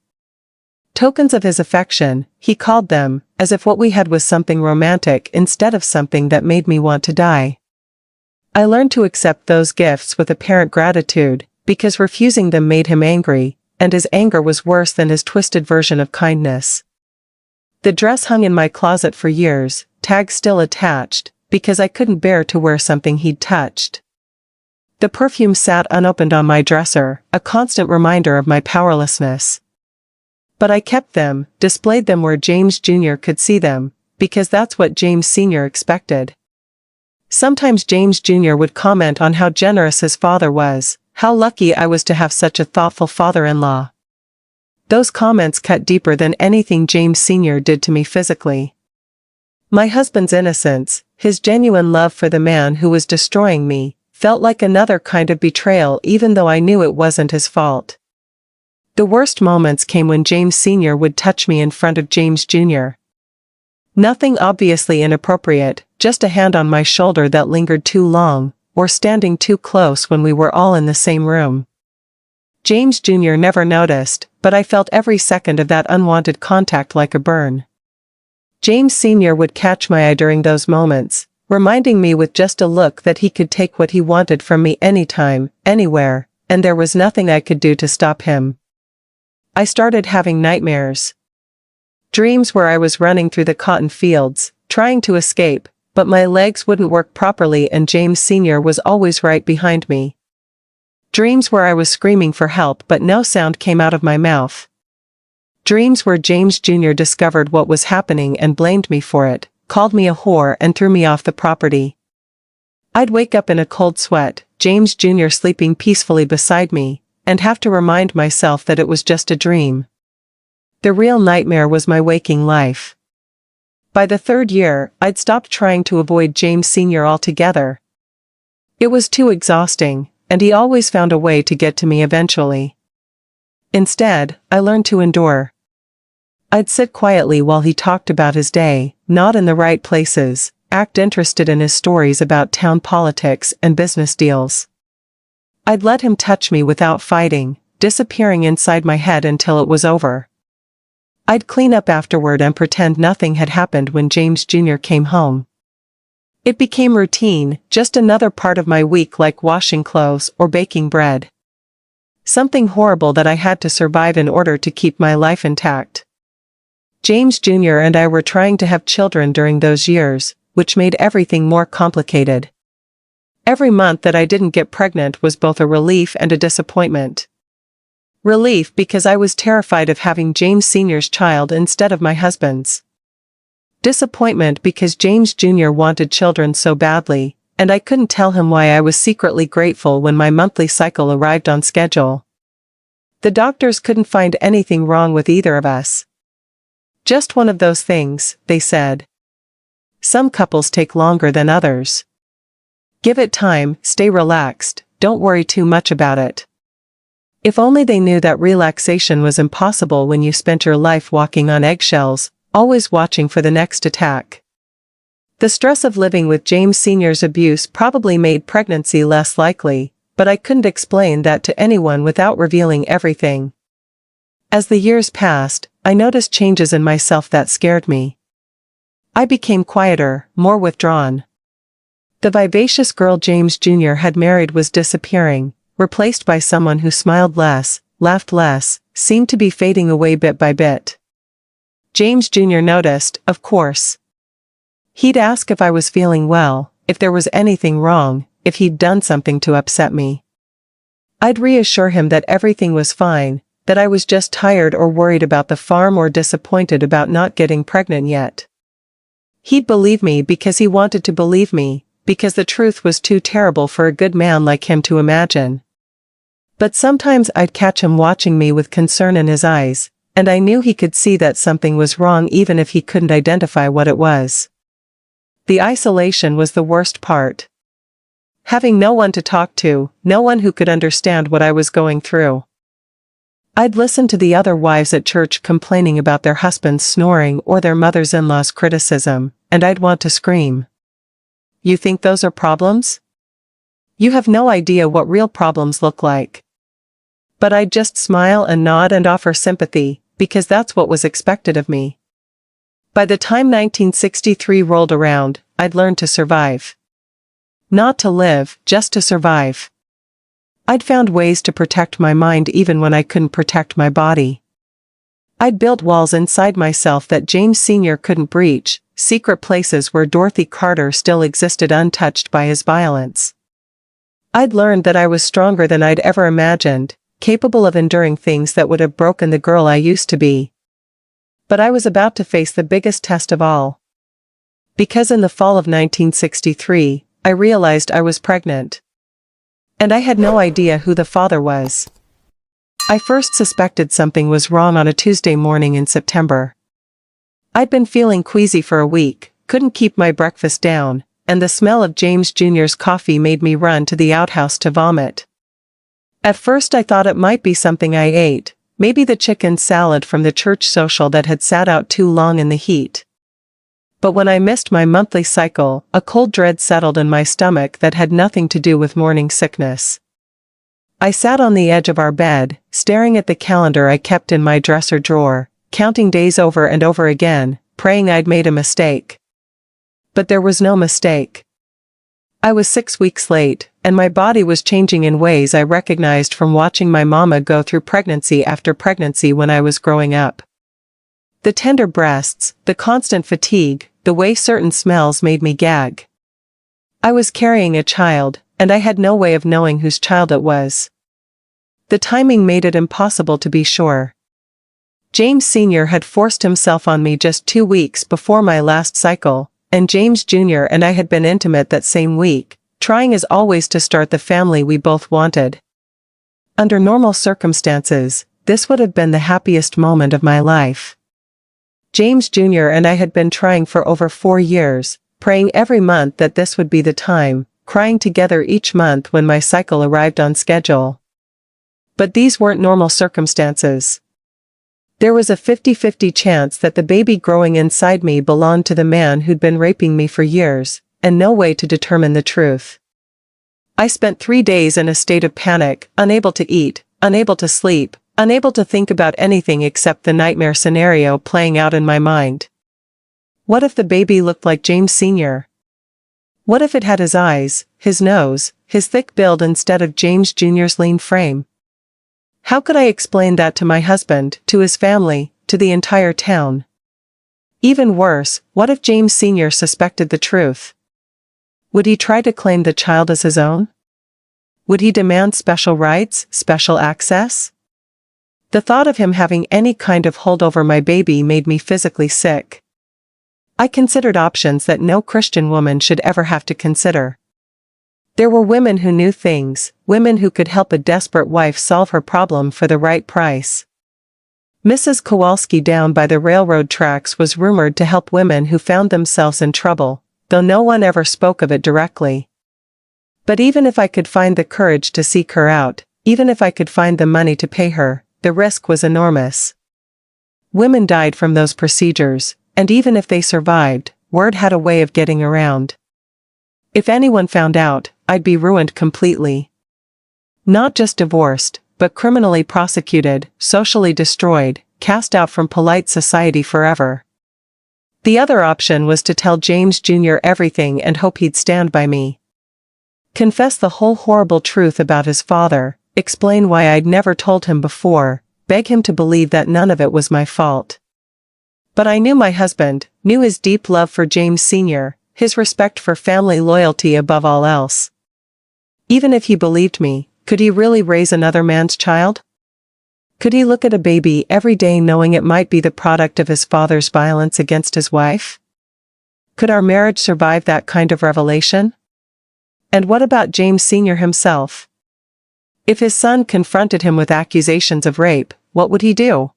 Tokens of his affection, he called them, as if what we had was something romantic instead of something that made me want to die. I learned to accept those gifts with apparent gratitude, because refusing them made him angry, and his anger was worse than his twisted version of kindness. The dress hung in my closet for years, tag still attached, because I couldn't bear to wear something he'd touched. The perfume sat unopened on my dresser, a constant reminder of my powerlessness. But I kept them, displayed them where James Jr. could see them, because that's what James Sr. expected. Sometimes James Jr. would comment on how generous his father was, how lucky I was to have such a thoughtful father-in-law. Those comments cut deeper than anything James Sr. did to me physically. My husband's innocence, his genuine love for the man who was destroying me, felt like another kind of betrayal even though I knew it wasn't his fault. The worst moments came when James Sr. would touch me in front of James Jr. Nothing obviously inappropriate, just a hand on my shoulder that lingered too long, or standing too close when we were all in the same room. James Jr. never noticed, but I felt every second of that unwanted contact like a burn. James Sr. would catch my eye during those moments, reminding me with just a look that he could take what he wanted from me anytime, anywhere, and there was nothing I could do to stop him. I started having nightmares. Dreams where I was running through the cotton fields, trying to escape, but my legs wouldn't work properly and James Sr. was always right behind me. Dreams where I was screaming for help but no sound came out of my mouth. Dreams where James Jr. discovered what was happening and blamed me for it, called me a whore and threw me off the property. I'd wake up in a cold sweat, James Jr. sleeping peacefully beside me, and have to remind myself that it was just a dream. The real nightmare was my waking life. By the third year, I'd stopped trying to avoid James Sr. altogether. It was too exhausting, and he always found a way to get to me eventually. Instead, I learned to endure. I'd sit quietly while he talked about his day, nod in the right places, act interested in his stories about town politics and business deals. I'd let him touch me without fighting, disappearing inside my head until it was over. I'd clean up afterward and pretend nothing had happened when James Jr. came home. It became routine, just another part of my week like washing clothes or baking bread. Something horrible that I had to survive in order to keep my life intact. James Jr. and I were trying to have children during those years, which made everything more complicated. Every month that I didn't get pregnant was both a relief and a disappointment. Relief because I was terrified of having James Sr.'s child instead of my husband's. Disappointment because James Jr. wanted children so badly, and I couldn't tell him why. I was secretly grateful when my monthly cycle arrived on schedule. The doctors couldn't find anything wrong with either of us. Just one of those things, they said. Some couples take longer than others. Give it time, stay relaxed, don't worry too much about it. If only they knew that relaxation was impossible when you spent your life walking on eggshells, always watching for the next attack. The stress of living with James Sr.'s abuse probably made pregnancy less likely, but I couldn't explain that to anyone without revealing everything. As the years passed, I noticed changes in myself that scared me. I became quieter, more withdrawn. The vivacious girl James Jr. had married was disappearing, replaced by someone who smiled less, laughed less, seemed to be fading away bit by bit. James Jr. noticed, of course. He'd ask if I was feeling well, if there was anything wrong, if he'd done something to upset me. I'd reassure him that everything was fine, that I was just tired or worried about the farm or disappointed about not getting pregnant yet. He'd believe me because he wanted to believe me, because the truth was too terrible for a good man like him to imagine. But sometimes I'd catch him watching me with concern in his eyes, and I knew he could see that something was wrong even if he couldn't identify what it was. The isolation was the worst part. Having no one to talk to, no one who could understand what I was going through. I'd listen to the other wives at church complaining about their husbands snoring or their mothers-in-law's criticism, and I'd want to scream. You think those are problems? You have no idea what real problems look like. But I'd just smile and nod and offer sympathy, because that's what was expected of me. By the time 1963 rolled around, I'd learned to survive. Not to live, just to survive. I'd found ways to protect my mind even when I couldn't protect my body. I'd built walls inside myself that James Sr. couldn't breach, secret places where Dorothy Carter still existed untouched by his violence. I'd learned that I was stronger than I'd ever imagined, capable of enduring things that would have broken the girl I used to be. But I was about to face the biggest test of all. Because in the fall of 1963, I realized I was pregnant. And I had no idea who the father was. I first suspected something was wrong on a Tuesday morning in September. I'd been feeling queasy for a week, couldn't keep my breakfast down, and the smell of James Jr.'s coffee made me run to the outhouse to vomit. At first I thought it might be something I ate, maybe the chicken salad from the church social that had sat out too long in the heat. But when I missed my monthly cycle, a cold dread settled in my stomach that had nothing to do with morning sickness. I sat on the edge of our bed, staring at the calendar I kept in my dresser drawer, counting days over and over again, praying I'd made a mistake. But there was no mistake. I was 6 weeks late, and my body was changing in ways I recognized from watching my mama go through pregnancy after pregnancy when I was growing up. The tender breasts, the constant fatigue, the way certain smells made me gag. I was carrying a child, and I had no way of knowing whose child it was. The timing made it impossible to be sure. James Sr. had forced himself on me just 2 weeks before my last cycle, and James Jr. and I had been intimate that same week, trying as always to start the family we both wanted. Under normal circumstances, this would have been the happiest moment of my life. James Jr. and I had been trying for over 4 years, praying every month that this would be the time, crying together each month when my cycle arrived on schedule. But these weren't normal circumstances. There was a 50-50 chance that the baby growing inside me belonged to the man who'd been raping me for years, and no way to determine the truth. I spent 3 days in a state of panic, unable to eat, unable to sleep, unable to think about anything except the nightmare scenario playing out in my mind. What if the baby looked like James Sr.? What if it had his eyes, his nose, his thick build instead of James Jr.'s lean frame? How could I explain that to my husband, to his family, to the entire town? Even worse, what if James Sr. suspected the truth? Would he try to claim the child as his own? Would he demand special rights, special access? The thought of him having any kind of hold over my baby made me physically sick. I considered options that no Christian woman should ever have to consider. There were women who knew things, women who could help a desperate wife solve her problem for the right price. Mrs. Kowalski down by the railroad tracks was rumored to help women who found themselves in trouble, though no one ever spoke of it directly. But even if I could find the courage to seek her out, even if I could find the money to pay her, the risk was enormous. Women died from those procedures, and even if they survived, word had a way of getting around. If anyone found out, I'd be ruined completely. Not just divorced, but criminally prosecuted, socially destroyed, cast out from polite society forever. The other option was to tell James Jr. everything and hope he'd stand by me. Confess the whole horrible truth about his father, explain why I'd never told him before, beg him to believe that none of it was my fault. But I knew my husband, knew his deep love for James Sr., his respect for family loyalty above all else. Even if he believed me, could he really raise another man's child? Could he look at a baby every day knowing it might be the product of his father's violence against his wife? Could our marriage survive that kind of revelation? And what about James Sr. himself? If his son confronted him with accusations of rape, what would he do?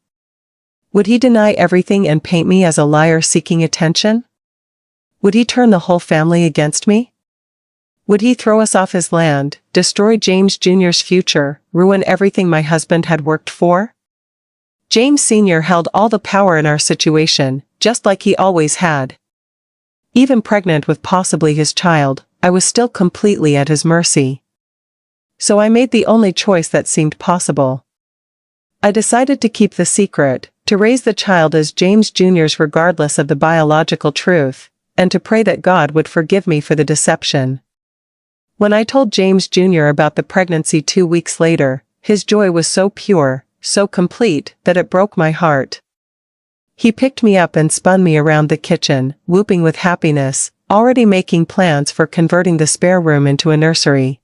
Would he deny everything and paint me as a liar seeking attention? Would he turn the whole family against me? Would he throw us off his land, destroy James Jr.'s future, ruin everything my husband had worked for? James Sr. held all the power in our situation, just like he always had. Even pregnant with possibly his child, I was still completely at his mercy. So I made the only choice that seemed possible. I decided to keep the secret, to raise the child as James Jr.'s regardless of the biological truth, and to pray that God would forgive me for the deception. When I told James Jr. about the pregnancy 2 weeks later, his joy was so pure, so complete, that it broke my heart. He picked me up and spun me around the kitchen, whooping with happiness, already making plans for converting the spare room into a nursery.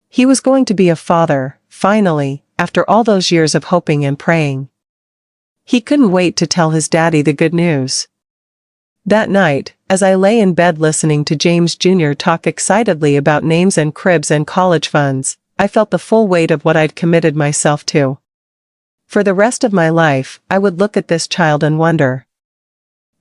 He was going to be a father, finally, after all those years of hoping and praying. He couldn't wait to tell his daddy the good news. That night, as I lay in bed listening to James Jr. talk excitedly about names and cribs and college funds, I felt the full weight of what I'd committed myself to. For the rest of my life, I would look at this child and wonder.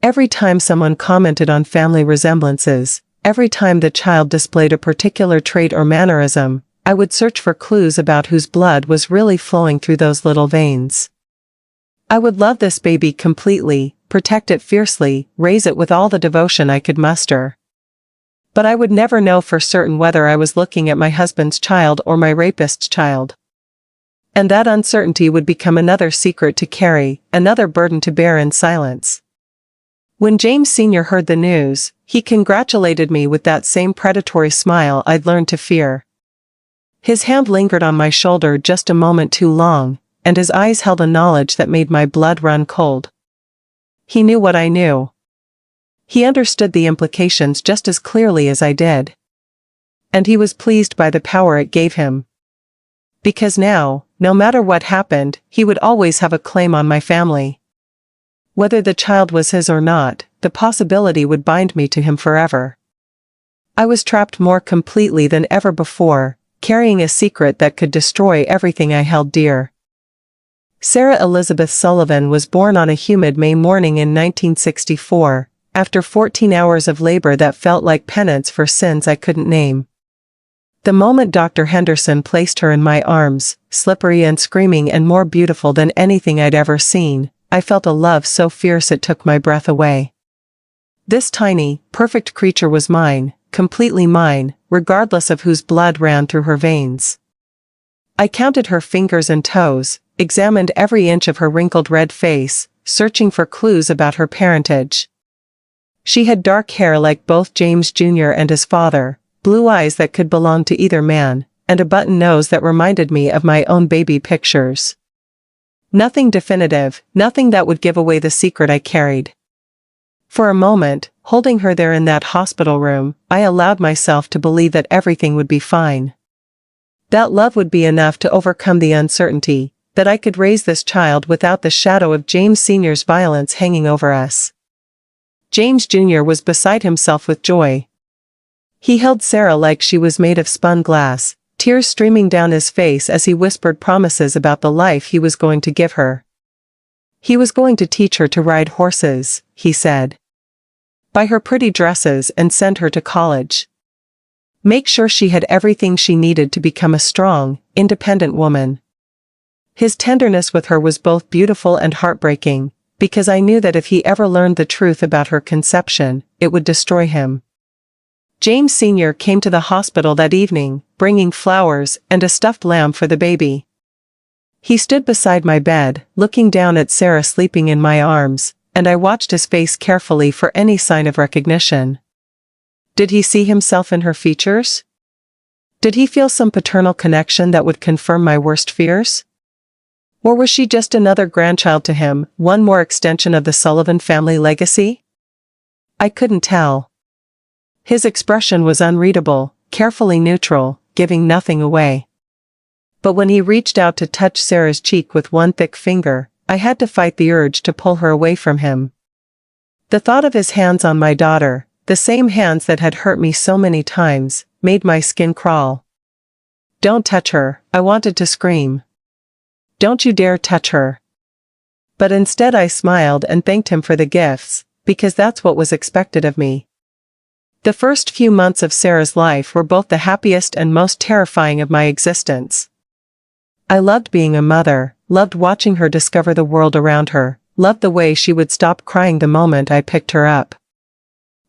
Every time someone commented on family resemblances, every time the child displayed a particular trait or mannerism, I would search for clues about whose blood was really flowing through those little veins. I would love this baby completely, protect it fiercely, raise it with all the devotion I could muster. But I would never know for certain whether I was looking at my husband's child or my rapist's child. And that uncertainty would become another secret to carry, another burden to bear in silence. When James Sr. heard the news, he congratulated me with that same predatory smile I'd learned to fear. His hand lingered on my shoulder just a moment too long, and his eyes held a knowledge that made my blood run cold. He knew what I knew. He understood the implications just as clearly as I did. And he was pleased by the power it gave him. Because now, no matter what happened, he would always have a claim on my family. Whether the child was his or not, the possibility would bind me to him forever. I was trapped more completely than ever before, carrying a secret that could destroy everything I held dear. Sarah Elizabeth Sullivan was born on a humid May morning in 1964, after 14 hours of labor that felt like penance for sins I couldn't name. The moment Dr. Henderson placed her in my arms, slippery and screaming and more beautiful than anything I'd ever seen, I felt a love so fierce it took my breath away. This tiny, perfect creature was mine, completely mine, regardless of whose blood ran through her veins. I counted her fingers and toes, examined every inch of her wrinkled red face, searching for clues about her parentage. She had dark hair like both James Jr. and his father, blue eyes that could belong to either man, and a button nose that reminded me of my own baby pictures. Nothing definitive, nothing that would give away the secret I carried. For a moment, holding her there in that hospital room, I allowed myself to believe that everything would be fine. That love would be enough to overcome the uncertainty, that I could raise this child without the shadow of James Sr.'s violence hanging over us. James Jr. was beside himself with joy. He held Sarah like she was made of spun glass, tears streaming down his face as he whispered promises about the life he was going to give her. He was going to teach her to ride horses, he said. Buy her pretty dresses and send her to college. Make sure she had everything she needed to become a strong, independent woman. His tenderness with her was both beautiful and heartbreaking, because I knew that if he ever learned the truth about her conception, it would destroy him. James Sr. came to the hospital that evening, bringing flowers and a stuffed lamb for the baby. He stood beside my bed, looking down at Sarah sleeping in my arms, and I watched his face carefully for any sign of recognition. Did he see himself in her features? Did he feel some paternal connection that would confirm my worst fears? Or was she just another grandchild to him, one more extension of the Sullivan family legacy? I couldn't tell. His expression was unreadable, carefully neutral, giving nothing away. But when he reached out to touch Sarah's cheek with one thick finger, I had to fight the urge to pull her away from him. The thought of his hands on my daughter, the same hands that had hurt me so many times, made my skin crawl. "Don't touch her," I wanted to scream. "Don't you dare touch her." But instead I smiled and thanked him for the gifts, because that's what was expected of me. The first few months of Sarah's life were both the happiest and most terrifying of my existence. I loved being a mother, loved watching her discover the world around her, loved the way she would stop crying the moment I picked her up.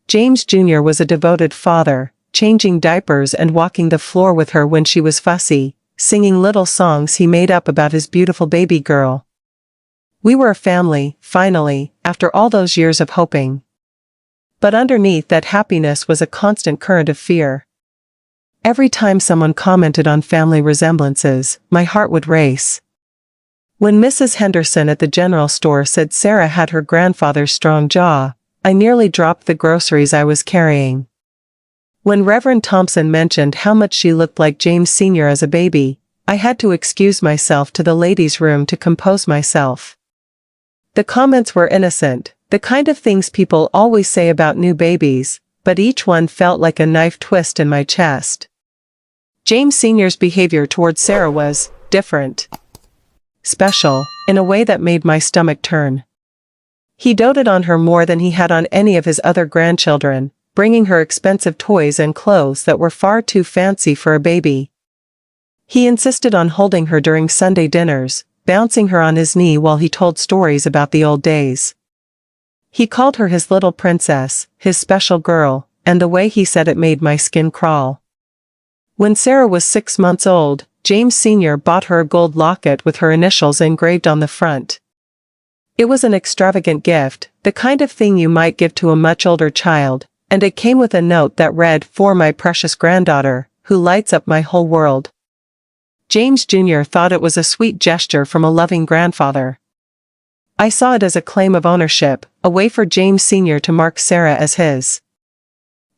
James Jr. was a devoted father, changing diapers and walking the floor with her when she was fussy, singing little songs he made up about his beautiful baby girl. We were a family, finally, after all those years of hoping. But underneath that happiness was a constant current of fear. Every time someone commented on family resemblances, my heart would race. When Mrs. Henderson at the general store said Sarah had her grandfather's strong jaw, I nearly dropped the groceries I was carrying. When Reverend Thompson mentioned how much she looked like James Sr. as a baby, I had to excuse myself to the ladies' room to compose myself. The comments were innocent, The kind of things people always say about new babies, but each one felt like a knife twist in my chest. James Sr.'s behavior towards Sarah was different. Special, in a way that made my stomach turn. He doted on her more than he had on any of his other grandchildren, bringing her expensive toys and clothes that were far too fancy for a baby. He insisted on holding her during Sunday dinners, bouncing her on his knee while he told stories about the old days. He called her his little princess, his special girl, and the way he said it made my skin crawl. When Sarah was 6 months old, James Sr. bought her a gold locket with her initials engraved on the front. It was an extravagant gift, the kind of thing you might give to a much older child, and it came with a note that read, "For my precious granddaughter, who lights up my whole world." James Jr. thought it was a sweet gesture from a loving grandfather. I saw it as a claim of ownership, a way for James Sr. to mark Sarah as his.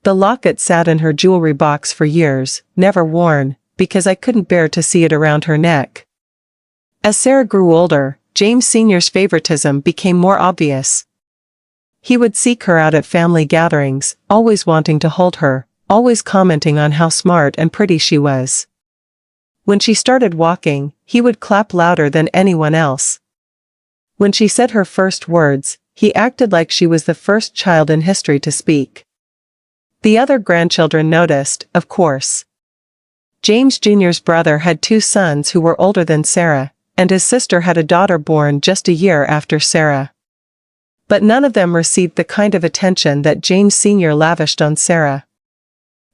The locket sat in her jewelry box for years, never worn, because I couldn't bear to see it around her neck. As Sarah grew older, James Sr.'s favoritism became more obvious. He would seek her out at family gatherings, always wanting to hold her, always commenting on how smart and pretty she was. When she started walking, he would clap louder than anyone else. When she said her first words, he acted like she was the first child in history to speak. The other grandchildren noticed, of course. James Jr.'s brother had 2 sons who were older than Sarah, and his sister had a daughter born just a year after Sarah. But none of them received the kind of attention that James Sr. lavished on Sarah.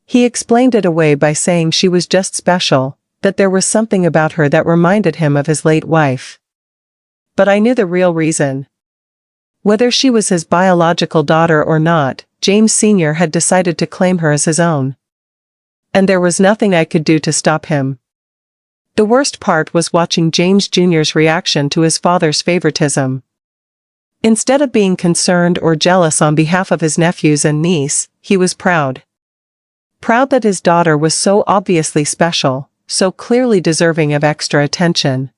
He explained it away by saying she was just special, that there was something about her that reminded him of his late wife. But I knew the real reason. Whether she was his biological daughter or not, James Sr. had decided to claim her as his own. And there was nothing I could do to stop him. The worst part was watching James Jr.'s reaction to his father's favoritism. Instead of being concerned or jealous on behalf of his nephews and niece, he was proud. Proud that his daughter was so obviously special, so clearly deserving of extra attention.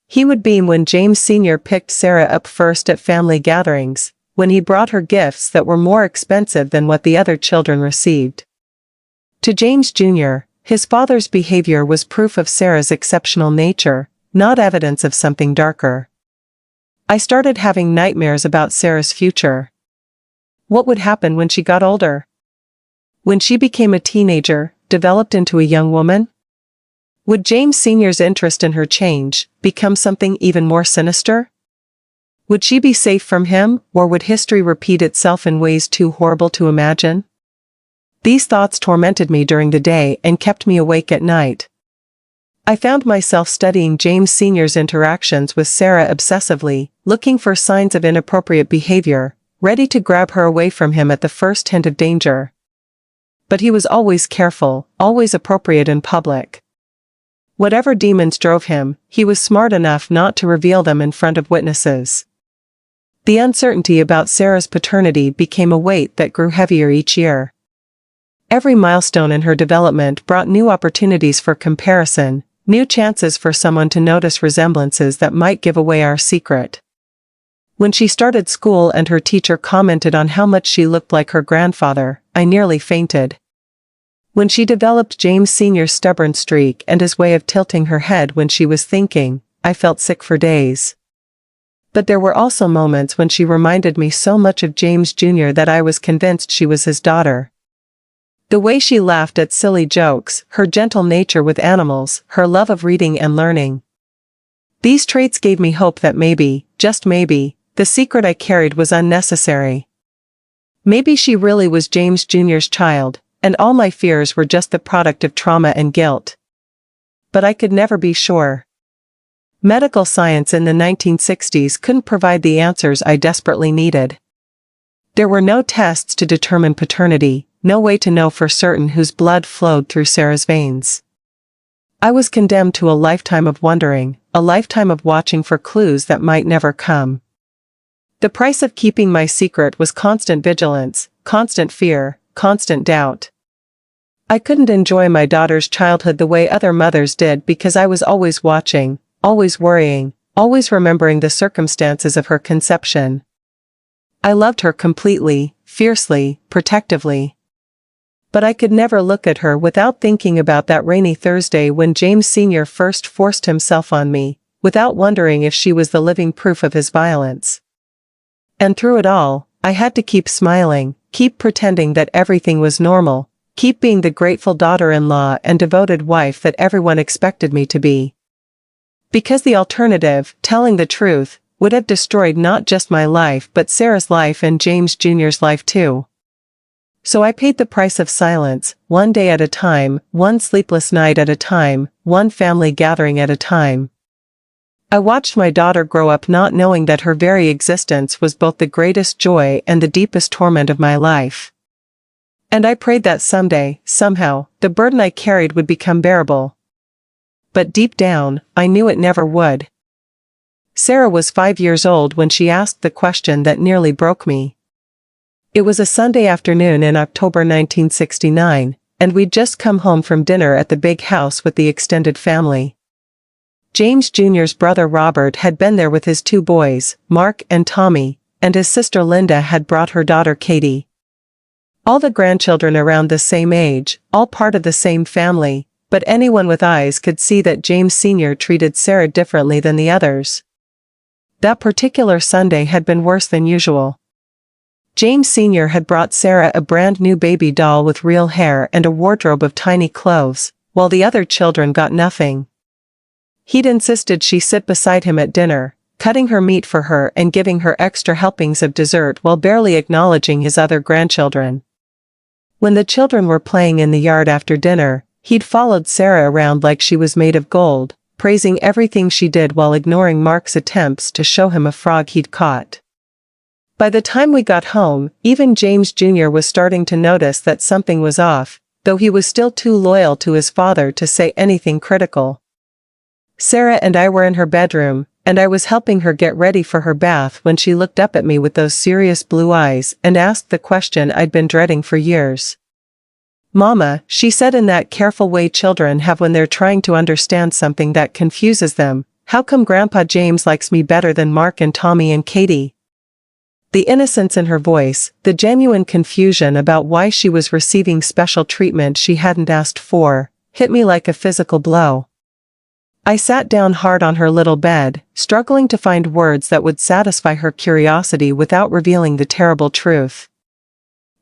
He would beam when James Sr. picked Sarah up first at family gatherings, when he brought her gifts that were more expensive than what the other children received. To James Jr., his father's behavior was proof of Sarah's exceptional nature, not evidence of something darker. I started having nightmares about Sarah's future. What would happen when she got older? When she became a teenager, developed into a young woman? Would James Sr.'s interest in her change, become something even more sinister? Would she be safe from him, or would history repeat itself in ways too horrible to imagine? These thoughts tormented me during the day and kept me awake at night. I found myself studying James Sr.'s interactions with Sarah obsessively, looking for signs of inappropriate behavior, ready to grab her away from him at the first hint of danger. But he was always careful, always appropriate in public. Whatever demons drove him, he was smart enough not to reveal them in front of witnesses. The uncertainty about Sarah's paternity became a weight that grew heavier each year. Every milestone in her development brought new opportunities for comparison, new chances for someone to notice resemblances that might give away our secret. When she started school and her teacher commented on how much she looked like her grandfather, I nearly fainted. When she developed James Sr.'s stubborn streak and his way of tilting her head when she was thinking, I felt sick for days. But there were also moments when she reminded me so much of James Jr. that I was convinced she was his daughter. The way she laughed at silly jokes, her gentle nature with animals, her love of reading and learning. These traits gave me hope that maybe, just maybe, the secret I carried was unnecessary. Maybe she really was James Jr.'s child, and all my fears were just the product of trauma and guilt. But I could never be sure. Medical science in the 1960s couldn't provide the answers I desperately needed. There were no tests to determine paternity, no way to know for certain whose blood flowed through Sarah's veins. I was condemned to a lifetime of wondering, a lifetime of watching for clues that might never come. The price of keeping my secret was constant vigilance, constant fear, constant doubt. I couldn't enjoy my daughter's childhood the way other mothers did because I was always watching, always worrying, always remembering the circumstances of her conception. I loved her completely, fiercely, protectively. But I could never look at her without thinking about that rainy Thursday when James Sr. first forced himself on me, without wondering if she was the living proof of his violence. And through it all, I had to keep smiling, keep pretending that everything was normal, keep being the grateful daughter-in-law and devoted wife that everyone expected me to be. Because the alternative, telling the truth, would have destroyed not just my life but Sarah's life and James Jr.'s life too. So I paid the price of silence, one day at a time, one sleepless night at a time, one family gathering at a time. I watched my daughter grow up not knowing that her very existence was both the greatest joy and the deepest torment of my life. And I prayed that someday, somehow, the burden I carried would become bearable. But deep down, I knew it never would. Sarah was 5 years old when she asked the question that nearly broke me. It was a Sunday afternoon in October 1969, and we'd just come home from dinner at the big house with the extended family. James Jr.'s brother Robert had been there with his 2 boys, Mark and Tommy, and his sister Linda had brought her daughter Katie. All the grandchildren around the same age, all part of the same family, but anyone with eyes could see that James Sr. treated Sarah differently than the others. That particular Sunday had been worse than usual. James Sr. had brought Sarah a brand new baby doll with real hair and a wardrobe of tiny clothes, while the other children got nothing. He'd insisted she sit beside him at dinner, cutting her meat for her and giving her extra helpings of dessert while barely acknowledging his other grandchildren. When the children were playing in the yard after dinner, he'd followed Sarah around like she was made of gold, praising everything she did while ignoring Mark's attempts to show him a frog he'd caught. By the time we got home, even James Jr. was starting to notice that something was off, though he was still too loyal to his father to say anything critical. Sarah and I were in her bedroom, and I was helping her get ready for her bath when she looked up at me with those serious blue eyes and asked the question I'd been dreading for years. "Mama," she said in that careful way children have when they're trying to understand something that confuses them, "how come Grandpa James likes me better than Mark and Tommy and Katie?" The innocence in her voice, the genuine confusion about why she was receiving special treatment she hadn't asked for, hit me like a physical blow. I sat down hard on her little bed, struggling to find words that would satisfy her curiosity without revealing the terrible truth.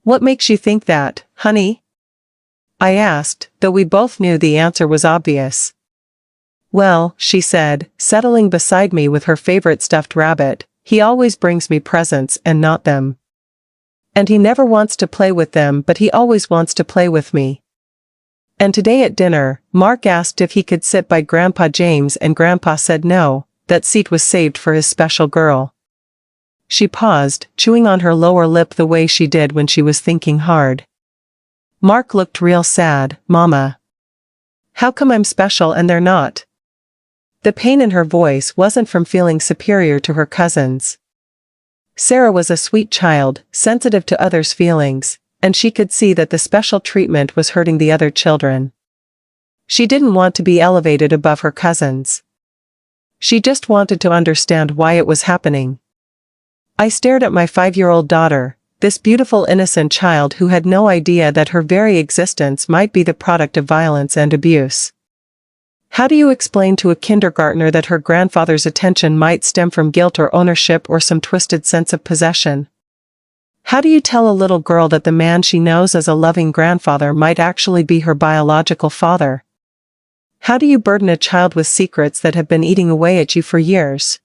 "What makes you think that, honey?" I asked, though we both knew the answer was obvious. "Well," she said, settling beside me with her favorite stuffed rabbit, "he always brings me presents and not them. And he never wants to play with them but he always wants to play with me. And today at dinner, Mark asked if he could sit by Grandpa James and Grandpa said no, that seat was saved for his special girl." She paused, chewing on her lower lip the way she did when she was thinking hard. "Mark looked real sad, Mama. How come I'm special and they're not?" The pain in her voice wasn't from feeling superior to her cousins. Sarah was a sweet child, sensitive to others' feelings, and she could see that the special treatment was hurting the other children. She didn't want to be elevated above her cousins. She just wanted to understand why it was happening. I stared at my 5-year-old daughter, this beautiful innocent child who had no idea that her very existence might be the product of violence and abuse. How do you explain to a kindergartner that her grandfather's attention might stem from guilt or ownership or some twisted sense of possession? How do you tell a little girl that the man she knows as a loving grandfather might actually be her biological father? How do you burden a child with secrets that have been eating away at you for years?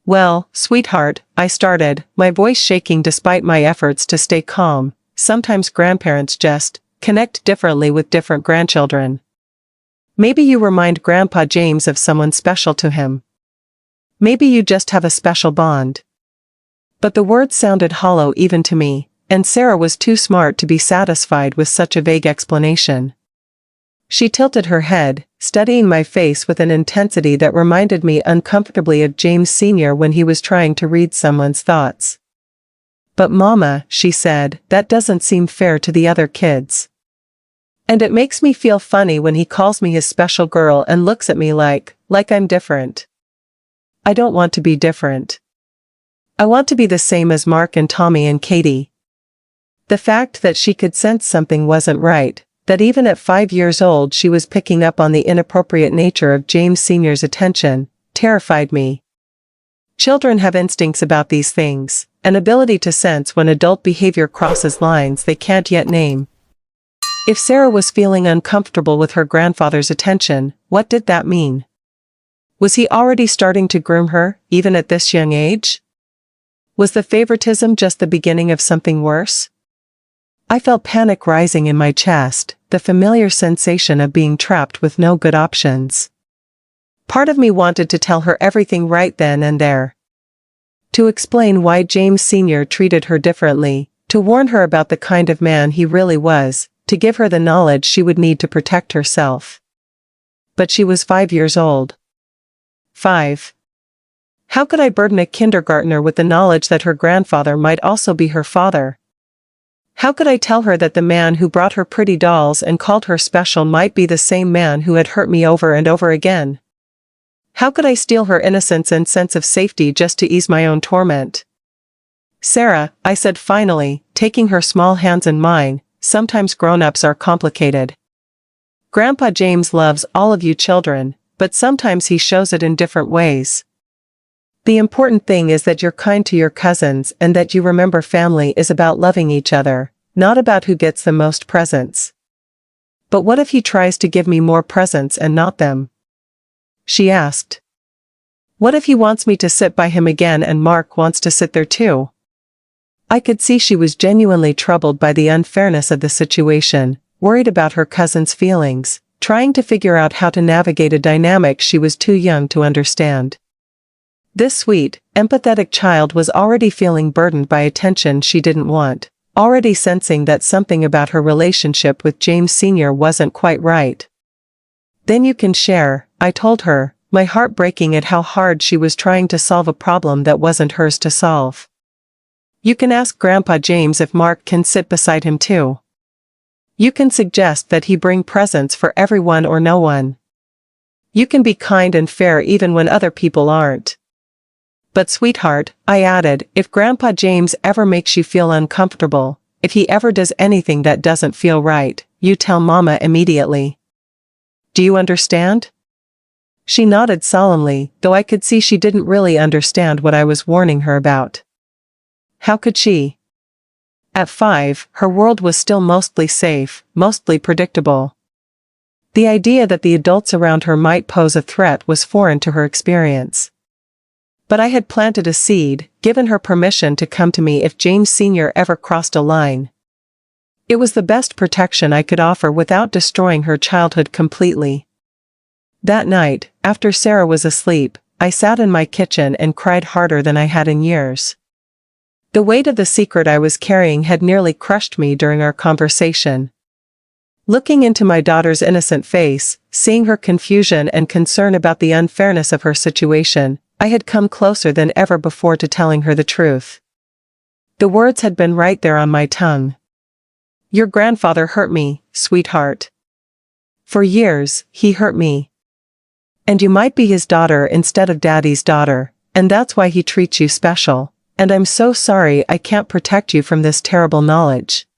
"Well, sweetheart," I started, my voice shaking despite my efforts to stay calm, "sometimes grandparents just connect differently with different grandchildren. Maybe you remind Grandpa James of someone special to him. Maybe you just have a special bond." But the words sounded hollow even to me, and Sarah was too smart to be satisfied with such a vague explanation. She tilted her head, studying my face with an intensity that reminded me uncomfortably of James Sr. when he was trying to read someone's thoughts. "But Mama," she said, "that doesn't seem fair to the other kids. And it makes me feel funny when he calls me his special girl and looks at me like I'm different. I don't want to be different." I want to be the same as Mark and Tommy and Katie. The fact that she could sense something wasn't right, that even at 5 years old she was picking up on the inappropriate nature of James Sr.'s attention, terrified me. Children have instincts about these things, an ability to sense when adult behavior crosses lines they can't yet name. If Sarah was feeling uncomfortable with her grandfather's attention, what did that mean? Was he already starting to groom her, even at this young age? Was the favoritism just the beginning of something worse? I felt panic rising in my chest, the familiar sensation of being trapped with no good options. Part of me wanted to tell her everything right then and there. To explain why James Sr. treated her differently, to warn her about the kind of man he really was, to give her the knowledge she would need to protect herself. But she was 5 years old. 5. How could I burden a kindergartner with the knowledge that her grandfather might also be her father? How could I tell her that the man who brought her pretty dolls and called her special might be the same man who had hurt me over and over again? How could I steal her innocence and sense of safety just to ease my own torment? Sarah, I said finally, taking her small hands in mine, sometimes grown-ups are complicated. Grandpa James loves all of you children, but sometimes he shows it in different ways. The important thing is that you're kind to your cousins and that you remember family is about loving each other, not about who gets the most presents. But what if he tries to give me more presents and not them? She asked. What if he wants me to sit by him again and Mark wants to sit there too? I could see she was genuinely troubled by the unfairness of the situation, worried about her cousin's feelings, trying to figure out how to navigate a dynamic she was too young to understand. This sweet, empathetic child was already feeling burdened by attention she didn't want, already sensing that something about her relationship with James Sr. wasn't quite right. Then you can share, I told her, my heart breaking at how hard she was trying to solve a problem that wasn't hers to solve. You can ask Grandpa James if Mark can sit beside him too. You can suggest that he bring presents for everyone or no one. You can be kind and fair even when other people aren't. But sweetheart, I added, if Grandpa James ever makes you feel uncomfortable, if he ever does anything that doesn't feel right, you tell Mama immediately. Do you understand? She nodded solemnly, though I could see she didn't really understand what I was warning her about. How could she? At 5, her world was still mostly safe, mostly predictable. The idea that the adults around her might pose a threat was foreign to her experience. But I had planted a seed, given her permission to come to me if James Sr. ever crossed a line. It was the best protection I could offer without destroying her childhood completely. That night, after Sarah was asleep, I sat in my kitchen and cried harder than I had in years. The weight of the secret I was carrying had nearly crushed me during our conversation. Looking into my daughter's innocent face, seeing her confusion and concern about the unfairness of her situation, I had come closer than ever before to telling her the truth. The words had been right there on my tongue. Your grandfather hurt me, sweetheart. For years, he hurt me. And you might be his daughter instead of Daddy's daughter, and that's why he treats you special, and I'm so sorry I can't protect you from this terrible knowledge.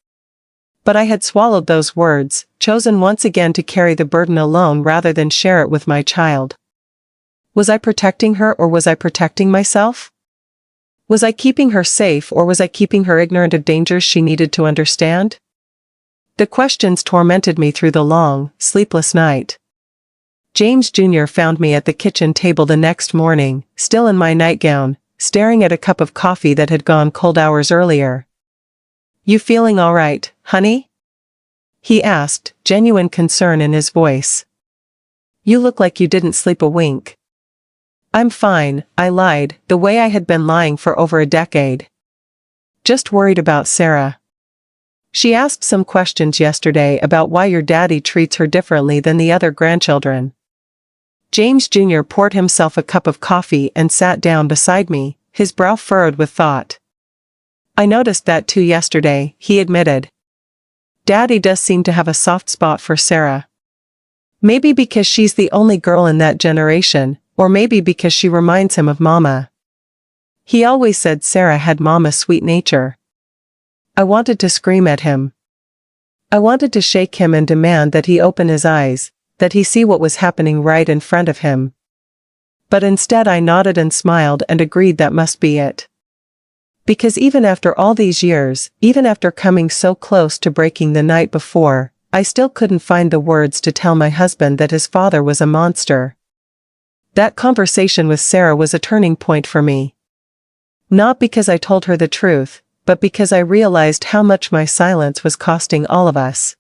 But I had swallowed those words, chosen once again to carry the burden alone rather than share it with my child. Was I protecting her or was I protecting myself? Was I keeping her safe or was I keeping her ignorant of dangers she needed to understand? The questions tormented me through the long, sleepless night. James Jr. found me at the kitchen table the next morning, still in my nightgown, staring at a cup of coffee that had gone cold hours earlier. You feeling all right, honey? He asked, genuine concern in his voice. You look like you didn't sleep a wink. I'm fine, I lied, the way I had been lying for over a decade. Just worried about Sarah. She asked some questions yesterday about why your daddy treats her differently than the other grandchildren. James Jr. poured himself a cup of coffee and sat down beside me, his brow furrowed with thought. I noticed that too yesterday, he admitted. Daddy does seem to have a soft spot for Sarah. Maybe because she's the only girl in that generation, or maybe because she reminds him of Mama. He always said Sarah had Mama's sweet nature. I wanted to scream at him. I wanted to shake him and demand that he open his eyes, that he see what was happening right in front of him. But instead I nodded and smiled and agreed that must be it. Because even after all these years, even after coming so close to breaking the night before, I still couldn't find the words to tell my husband that his father was a monster. That conversation with Sarah was a turning point for me. Not because I told her the truth, but because I realized how much my silence was costing all of us.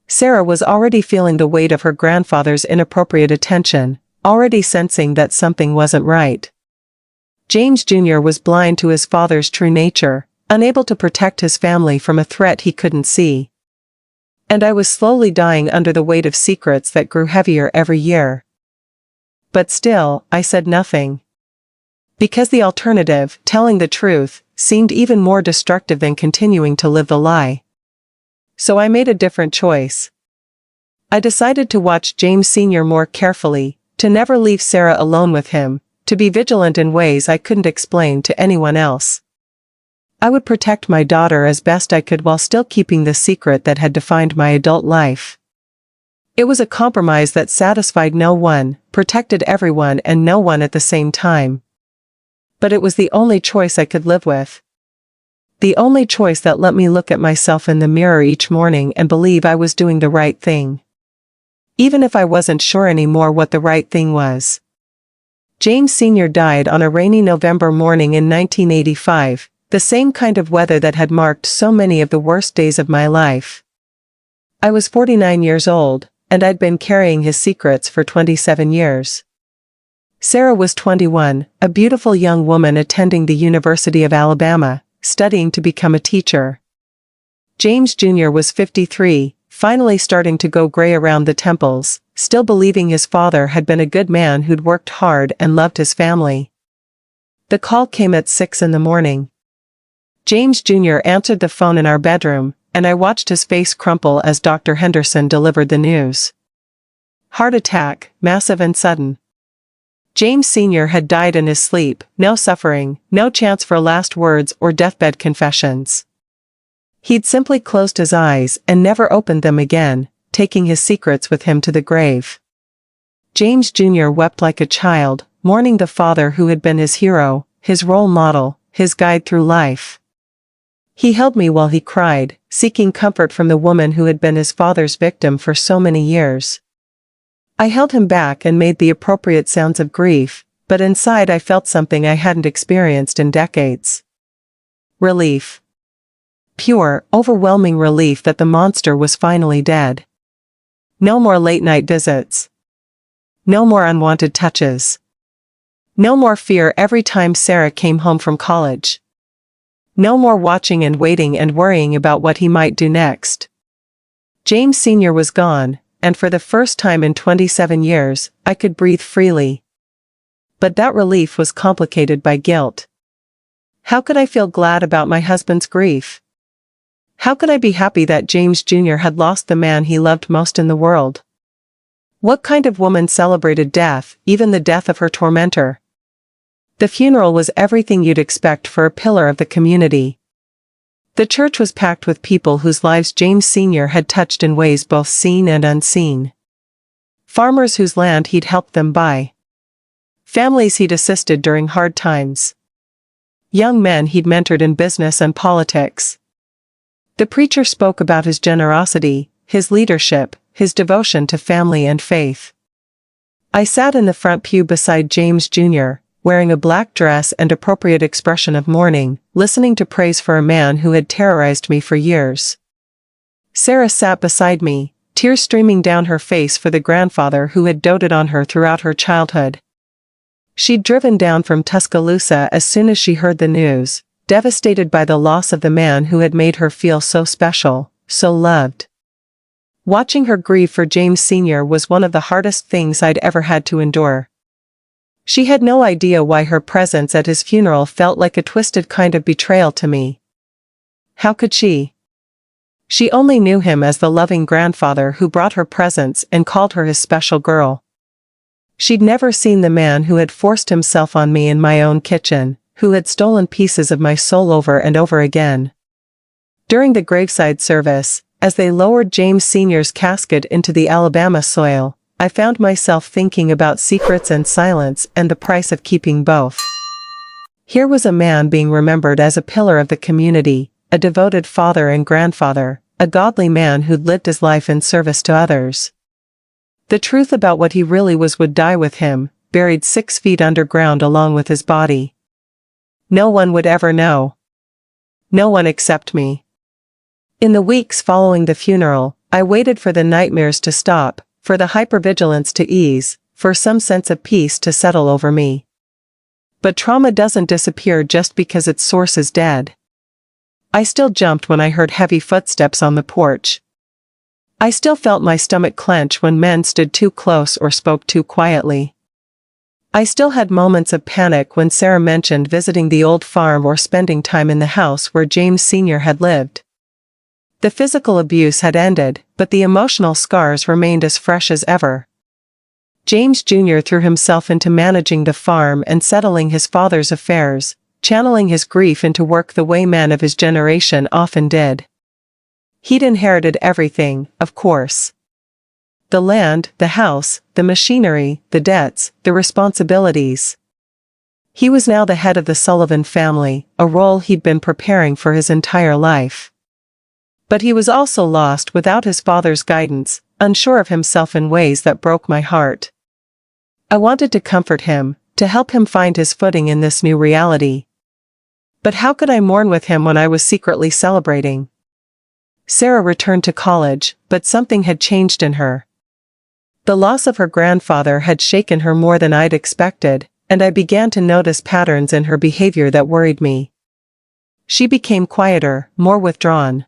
Sarah was already feeling the weight of her grandfather's inappropriate attention, already sensing that something wasn't right. James Jr. was blind to his father's true nature, unable to protect his family from a threat he couldn't see. And I was slowly dying under the weight of secrets that grew heavier every year. But still, I said nothing. Because the alternative, telling the truth, seemed even more destructive than continuing to live the lie. So I made a different choice. I decided to watch James Sr. more carefully, to never leave Sarah alone with him, to be vigilant in ways I couldn't explain to anyone else. I would protect my daughter as best I could while still keeping the secret that had defined my adult life. It was a compromise that satisfied no one, protected everyone and no one at the same time. But it was the only choice I could live with. The only choice that let me look at myself in the mirror each morning and believe I was doing the right thing. Even if I wasn't sure anymore what the right thing was. James Sr. died on a rainy November morning in 1985, the same kind of weather that had marked so many of the worst days of my life. I was 49 years old, and I'd been carrying his secrets for 27 years. Sarah was 21, a beautiful young woman attending the University of Alabama, studying to become a teacher. James Jr. was 53, finally starting to go gray around the temples, still believing his father had been a good man who'd worked hard and loved his family. The call came at 6 in the morning. James Jr. answered the phone in our bedroom, and I watched his face crumple as Dr. Henderson delivered the news. Heart attack, massive and sudden. James Sr. had died in his sleep, no suffering, no chance for last words or deathbed confessions. He'd simply closed his eyes and never opened them again, taking his secrets with him to the grave. James Jr. wept like a child, mourning the father who had been his hero, his role model, his guide through life. He held me while he cried, seeking comfort from the woman who had been his father's victim for so many years. I held him back and made the appropriate sounds of grief, but inside I felt something I hadn't experienced in decades. Relief. Pure, overwhelming relief that the monster was finally dead. No more late-night visits. No more unwanted touches. No more fear every time Sarah came home from college. No more watching and waiting and worrying about what he might do next. James Sr. was gone, and for the first time in 27 years, I could breathe freely. But that relief was complicated by guilt. How could I feel glad about my husband's grief? How could I be happy that James Jr. had lost the man he loved most in the world? What kind of woman celebrated death, even the death of her tormentor? The funeral was everything you'd expect for a pillar of the community. The church was packed with people whose lives James Sr. had touched in ways both seen and unseen. Farmers whose land he'd helped them buy. Families he'd assisted during hard times. Young men he'd mentored in business and politics. The preacher spoke about his generosity, his leadership, his devotion to family and faith. I sat in the front pew beside James Jr., wearing a black dress and appropriate expression of mourning, listening to praise for a man who had terrorized me for years. Sarah sat beside me, tears streaming down her face for the grandfather who had doted on her throughout her childhood. She'd driven down from Tuscaloosa as soon as she heard the news, devastated by the loss of the man who had made her feel so special, so loved. Watching her grieve for James Sr. was one of the hardest things I'd ever had to endure. She had no idea why her presence at his funeral felt like a twisted kind of betrayal to me. How could she? She only knew him as the loving grandfather who brought her presents and called her his special girl. She'd never seen the man who had forced himself on me in my own kitchen, who had stolen pieces of my soul over and over again. During the graveside service, as they lowered James Sr.'s casket into the Alabama soil, I found myself thinking about secrets and silence and the price of keeping both. Here was a man being remembered as a pillar of the community, a devoted father and grandfather, a godly man who'd lived his life in service to others. The truth about what he really was would die with him, buried 6 feet underground along with his body. No one would ever know. No one except me. In the weeks following the funeral, I waited for the nightmares to stop, for the hypervigilance to ease, for some sense of peace to settle over me. But trauma doesn't disappear just because its source is dead. I still jumped when I heard heavy footsteps on the porch. I still felt my stomach clench when men stood too close or spoke too quietly. I still had moments of panic when Sarah mentioned visiting the old farm or spending time in the house where James Sr. had lived. The physical abuse had ended, but the emotional scars remained as fresh as ever. James Jr. threw himself into managing the farm and settling his father's affairs, channeling his grief into work the way men of his generation often did. He'd inherited everything, of course. The land, the house, the machinery, the debts, the responsibilities. He was now the head of the Sullivan family, a role he'd been preparing for his entire life. But he was also lost without his father's guidance, unsure of himself in ways that broke my heart. I wanted to comfort him, to help him find his footing in this new reality. But how could I mourn with him when I was secretly celebrating? Sarah returned to college, but something had changed in her. The loss of her grandfather had shaken her more than I'd expected, and I began to notice patterns in her behavior that worried me. She became quieter, more withdrawn.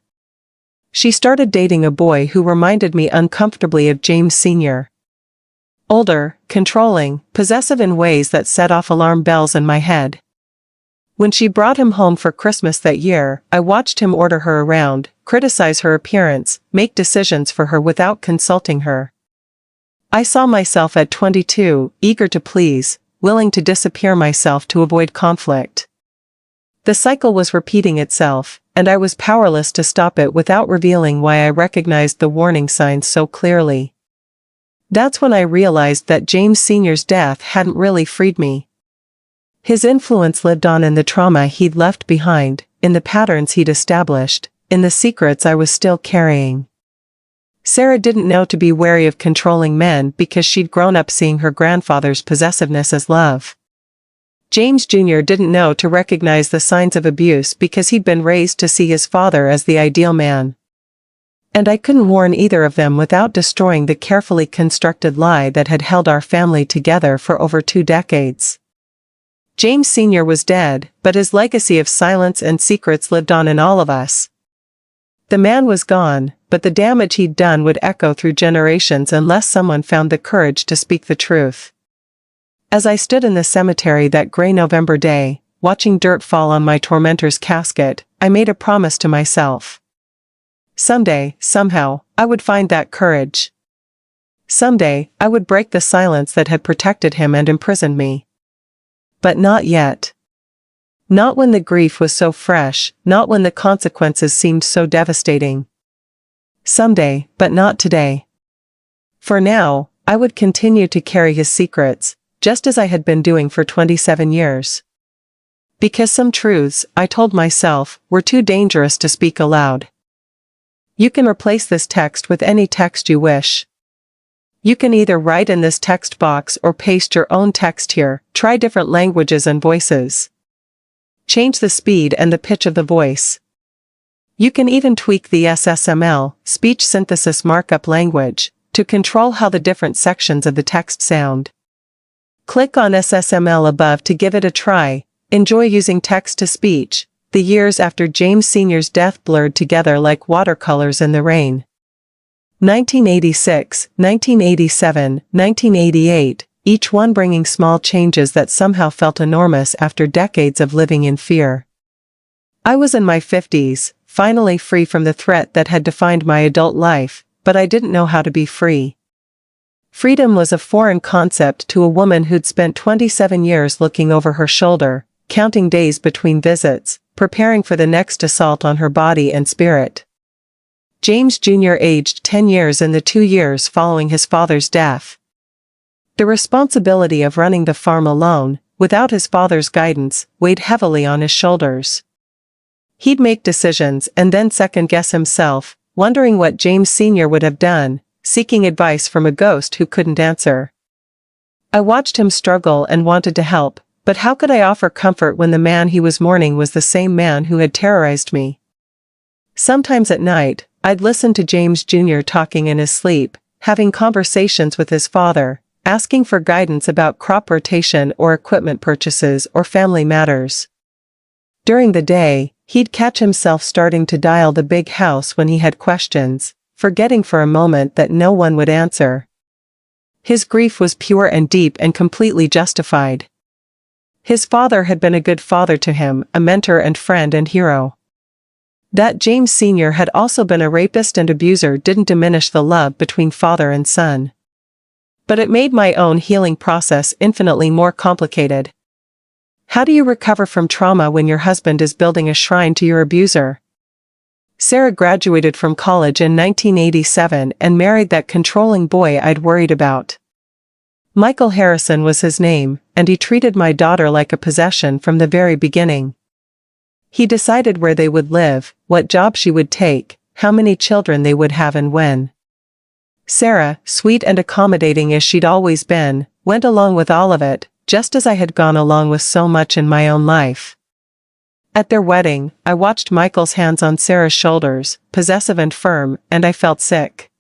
She started dating a boy who reminded me uncomfortably of James Sr. Older, controlling, possessive in ways that set off alarm bells in my head. When she brought him home for Christmas that year, I watched him order her around, criticize her appearance, make decisions for her without consulting her. I saw myself at 22, eager to please, willing to disappear myself to avoid conflict. The cycle was repeating itself, and I was powerless to stop it without revealing why I recognized the warning signs so clearly. That's when I realized that James Sr.'s death hadn't really freed me. His influence lived on in the trauma he'd left behind, in the patterns he'd established, in the secrets I was still carrying. Sarah didn't know to be wary of controlling men because she'd grown up seeing her grandfather's possessiveness as love. James Jr. didn't know to recognize the signs of abuse because he'd been raised to see his father as the ideal man. And I couldn't warn either of them without destroying the carefully constructed lie that had held our family together for over 2 decades. James Sr. was dead, but his legacy of silence and secrets lived on in all of us. The man was gone, but the damage he'd done would echo through generations unless someone found the courage to speak the truth. As I stood in the cemetery that gray November day, watching dirt fall on my tormentor's casket, I made a promise to myself. Someday, somehow, I would find that courage. Someday, I would break the silence that had protected him and imprisoned me. But not yet. Not when the grief was so fresh, not when the consequences seemed so devastating. Someday, but not today. For now, I would continue to carry his secrets, just as I had been doing for 27 years. Because some truths, I told myself, were too dangerous to speak aloud. You can replace this text with any text you wish. You can either write in this text box or paste your own text here. Try different languages and voices. Change the speed and the pitch of the voice. You can even tweak the SSML, speech synthesis markup language, to control how the different sections of the text sound. Click on SSML above to give it a try. Enjoy using text-to-speech. The years after James Sr.'s death blurred together like watercolors in the rain. 1986, 1987, 1988, each one bringing small changes that somehow felt enormous after decades of living in fear. I was in my 50s, finally free from the threat that had defined my adult life, but I didn't know how to be free. Freedom was a foreign concept to a woman who'd spent 27 years looking over her shoulder, counting days between visits, preparing for the next assault on her body and spirit. James Jr. aged 10 years in the 2 years following his father's death. The responsibility of running the farm alone, without his father's guidance, weighed heavily on his shoulders. He'd make decisions and then second-guess himself, wondering what James Sr. would have done, seeking advice from a ghost who couldn't answer. I watched him struggle and wanted to help, but how could I offer comfort when the man he was mourning was the same man who had terrorized me? Sometimes at night, I'd listen to James Jr. talking in his sleep, having conversations with his father, asking for guidance about crop rotation or equipment purchases or family matters. During the day, he'd catch himself starting to dial the big house when he had questions, forgetting for a moment that no one would answer. His grief was pure and deep and completely justified. His father had been a good father to him, a mentor and friend and hero. That James Sr. had also been a rapist and abuser didn't diminish the love between father and son. But it made my own healing process infinitely more complicated. How do you recover from trauma when your husband is building a shrine to your abuser? Sarah graduated from college in 1987 and married that controlling boy I'd worried about. Michael Harrison was his name, and he treated my daughter like a possession from the very beginning. He decided where they would live, what job she would take, how many children they would have and when. Sarah, sweet and accommodating as she'd always been, went along with all of it, just as I had gone along with so much in my own life. At their wedding, I watched Michael's hands on Sarah's shoulders, possessive and firm, and I felt sick.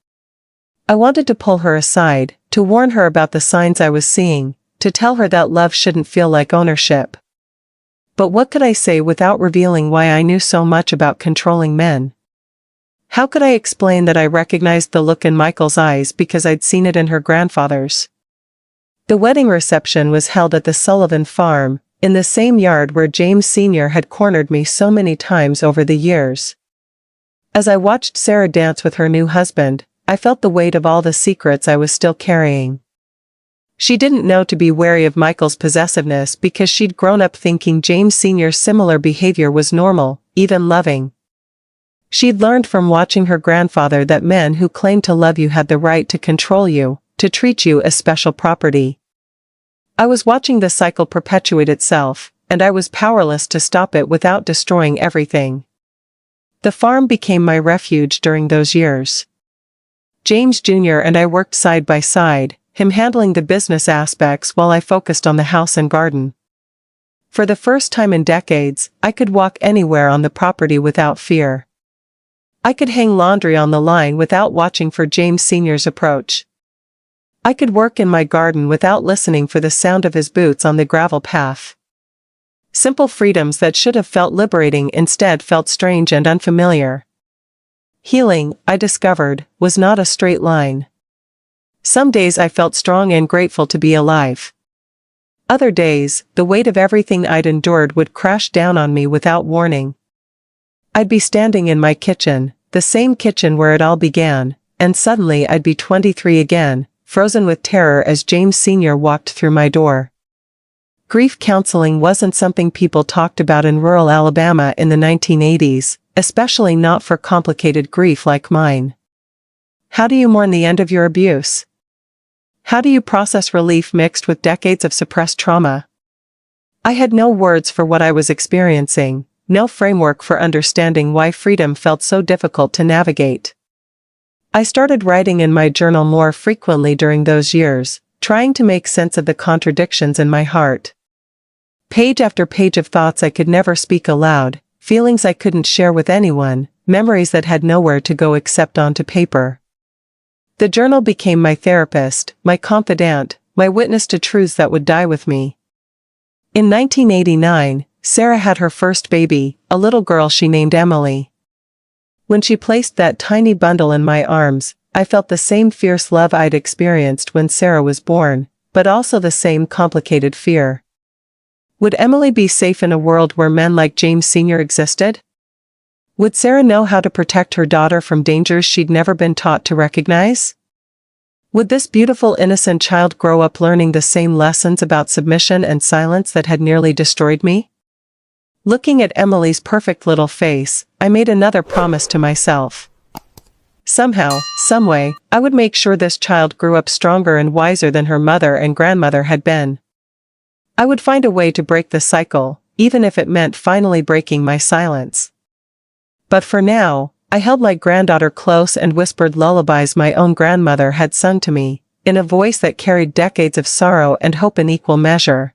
I wanted to pull her aside, to warn her about the signs I was seeing, to tell her that love shouldn't feel like ownership. But what could I say without revealing why I knew so much about controlling men? How could I explain that I recognized the look in Michael's eyes because I'd seen it in her grandfather's? The wedding reception was held at the Sullivan farm, in the same yard where James Sr. had cornered me so many times over the years. As I watched Sarah dance with her new husband, I felt the weight of all the secrets I was still carrying. She didn't know to be wary of Michael's possessiveness because she'd grown up thinking James Sr.'s similar behavior was normal, even loving. She'd learned from watching her grandfather that men who claimed to love you had the right to control you, to treat you as special property. I was watching the cycle perpetuate itself, and I was powerless to stop it without destroying everything. The farm became my refuge during those years. James Jr. and I worked side by side, him handling the business aspects while I focused on the house and garden. For the first time in decades, I could walk anywhere on the property without fear. I could hang laundry on the line without watching for James Sr.'s approach. I could work in my garden without listening for the sound of his boots on the gravel path. Simple freedoms that should have felt liberating instead felt strange and unfamiliar. Healing, I discovered, was not a straight line. Some days I felt strong and grateful to be alive. Other days, the weight of everything I'd endured would crash down on me without warning. I'd be standing in my kitchen, the same kitchen where it all began, and suddenly I'd be 23 again, frozen with terror as James Sr. walked through my door. Grief counseling wasn't something people talked about in rural Alabama in the 1980s, especially not for complicated grief like mine. How do you mourn the end of your abuse? How do you process relief mixed with decades of suppressed trauma? I had no words for what I was experiencing, no framework for understanding why freedom felt so difficult to navigate. I started writing in my journal more frequently during those years, trying to make sense of the contradictions in my heart. Page after page of thoughts I could never speak aloud, feelings I couldn't share with anyone, memories that had nowhere to go except onto paper. The journal became my therapist, my confidant, my witness to truths that would die with me. In 1989, Sarah had her first baby, a little girl she named Emily. When she placed that tiny bundle in my arms, I felt the same fierce love I'd experienced when Sarah was born, but also the same complicated fear. Would Emily be safe in a world where men like James Sr. existed? Would Sarah know how to protect her daughter from dangers she'd never been taught to recognize? Would this beautiful innocent child grow up learning the same lessons about submission and silence that had nearly destroyed me? Looking at Emily's perfect little face, I made another promise to myself. Somehow, someway, I would make sure this child grew up stronger and wiser than her mother and grandmother had been. I would find a way to break the cycle, even if it meant finally breaking my silence. But for now, I held my granddaughter close and whispered lullabies my own grandmother had sung to me, in a voice that carried decades of sorrow and hope in equal measure.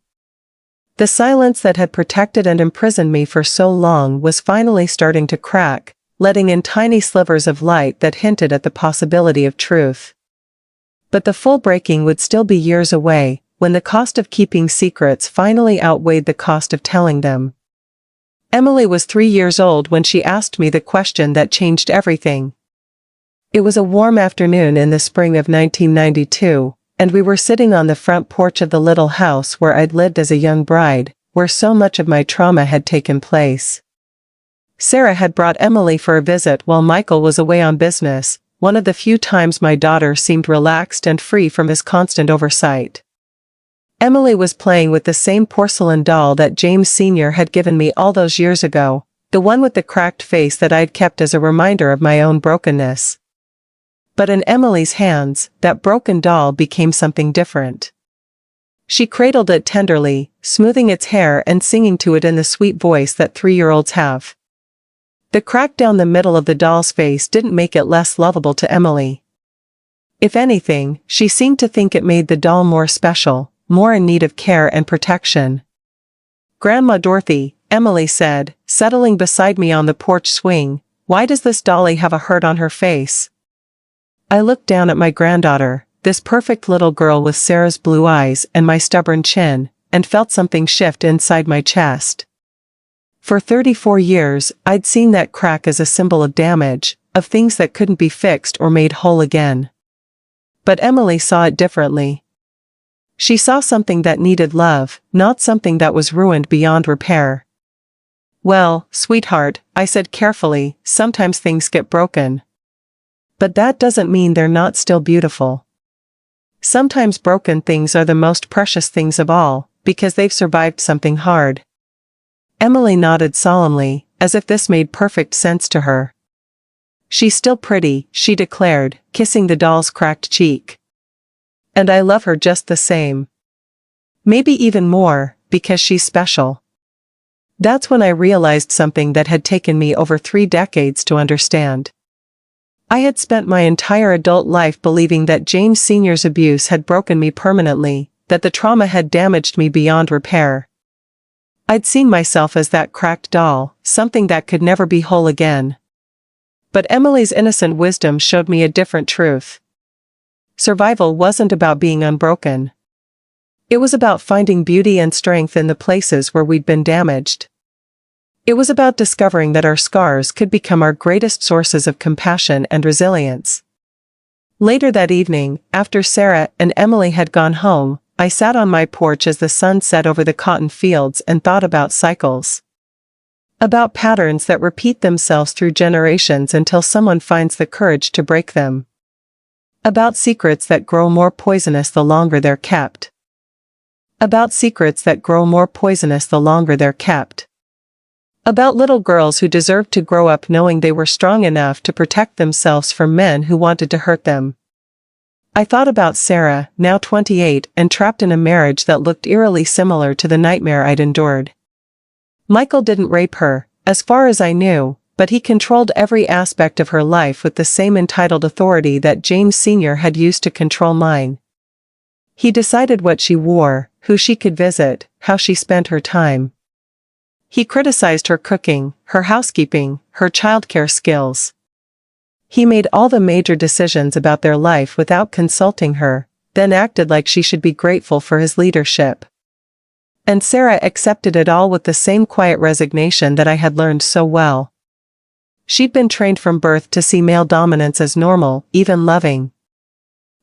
The silence that had protected and imprisoned me for so long was finally starting to crack, letting in tiny slivers of light that hinted at the possibility of truth. But the full breaking would still be years away, when the cost of keeping secrets finally outweighed the cost of telling them. Emily was 3 years old when she asked me the question that changed everything. It was a warm afternoon in the spring of 1992, and we were sitting on the front porch of the little house where I'd lived as a young bride, where so much of my trauma had taken place. Sarah had brought Emily for a visit while Michael was away on business, one of the few times my daughter seemed relaxed and free from his constant oversight. Emily was playing with the same porcelain doll that James Sr. had given me all those years ago, the one with the cracked face that I'd kept as a reminder of my own brokenness. But in Emily's hands, that broken doll became something different. She cradled it tenderly, smoothing its hair and singing to it in the sweet voice that 3-year-olds have. The crack down the middle of the doll's face didn't make it less lovable to Emily. If anything, she seemed to think it made the doll more special, more in need of care and protection. "Grandma Dorothy," Emily said, settling beside me on the porch swing, "why does this dolly have a hurt on her face?" I looked down at my granddaughter, this perfect little girl with Sarah's blue eyes and my stubborn chin, and felt something shift inside my chest. For 34 years, I'd seen that crack as a symbol of damage, of things that couldn't be fixed or made whole again. But Emily saw it differently. She saw something that needed love, not something that was ruined beyond repair. "Well, sweetheart," I said carefully, "sometimes things get broken. But that doesn't mean they're not still beautiful. Sometimes broken things are the most precious things of all, because they've survived something hard." Emily nodded solemnly, as if this made perfect sense to her. "She's still pretty," she declared, kissing the doll's cracked cheek. "And I love her just the same. Maybe even more, because she's special." That's when I realized something that had taken me over 3 decades to understand. I had spent my entire adult life believing that James Sr.'s abuse had broken me permanently, that the trauma had damaged me beyond repair. I'd seen myself as that cracked doll, something that could never be whole again. But Emily's innocent wisdom showed me a different truth. Survival wasn't about being unbroken. It was about finding beauty and strength in the places where we'd been damaged. It was about discovering that our scars could become our greatest sources of compassion and resilience. Later that evening, after Sarah and Emily had gone home, I sat on my porch as the sun set over the cotton fields and thought about cycles. About patterns that repeat themselves through generations until someone finds the courage to break them. About secrets that grow more poisonous the longer they're kept. About secrets that grow more poisonous the longer they're kept. About little girls who deserved to grow up knowing they were strong enough to protect themselves from men who wanted to hurt them. I thought about Sarah, now 28 and trapped in a marriage that looked eerily similar to the nightmare I'd endured. Michael didn't rape her, as far as I knew, but he controlled every aspect of her life with the same entitled authority that James Sr. had used to control mine. He decided what she wore, who she could visit, how she spent her time. He criticized her cooking, her housekeeping, her childcare skills. He made all the major decisions about their life without consulting her, then acted like she should be grateful for his leadership. And Sarah accepted it all with the same quiet resignation that I had learned so well. She'd been trained from birth to see male dominance as normal, even loving.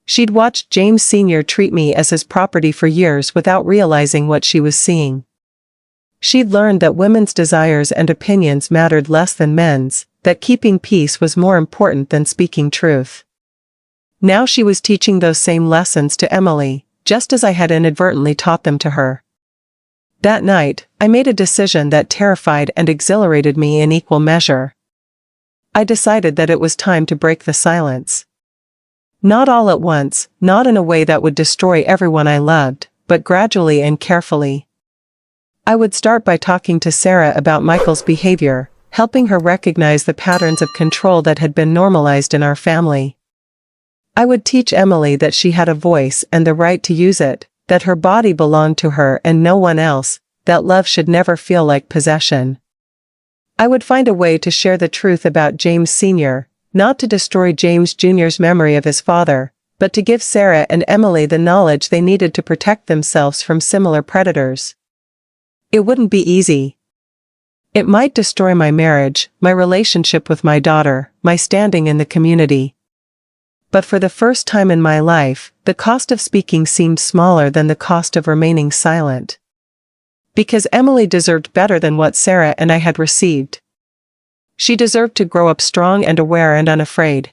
She'd watched James Sr. treat me as his property for years without realizing what she was seeing. She'd learned that women's desires and opinions mattered less than men's, that keeping peace was more important than speaking truth. Now she was teaching those same lessons to Emily, just as I had inadvertently taught them to her. That night, I made a decision that terrified and exhilarated me in equal measure. I decided that it was time to break the silence. Not all at once, not in a way that would destroy everyone I loved, but gradually and carefully. I would start by talking to Sarah about Michael's behavior, helping her recognize the patterns of control that had been normalized in our family. I would teach Emily that she had a voice and the right to use it, that her body belonged to her and no one else, that love should never feel like possession. I would find a way to share the truth about James Sr., not to destroy James Jr.'s memory of his father, but to give Sarah and Emily the knowledge they needed to protect themselves from similar predators. It wouldn't be easy. It might destroy my marriage, my relationship with my daughter, my standing in the community. But for the first time in my life, the cost of speaking seemed smaller than the cost of remaining silent. Because Emily deserved better than what Sarah and I had received. She deserved to grow up strong and aware and unafraid.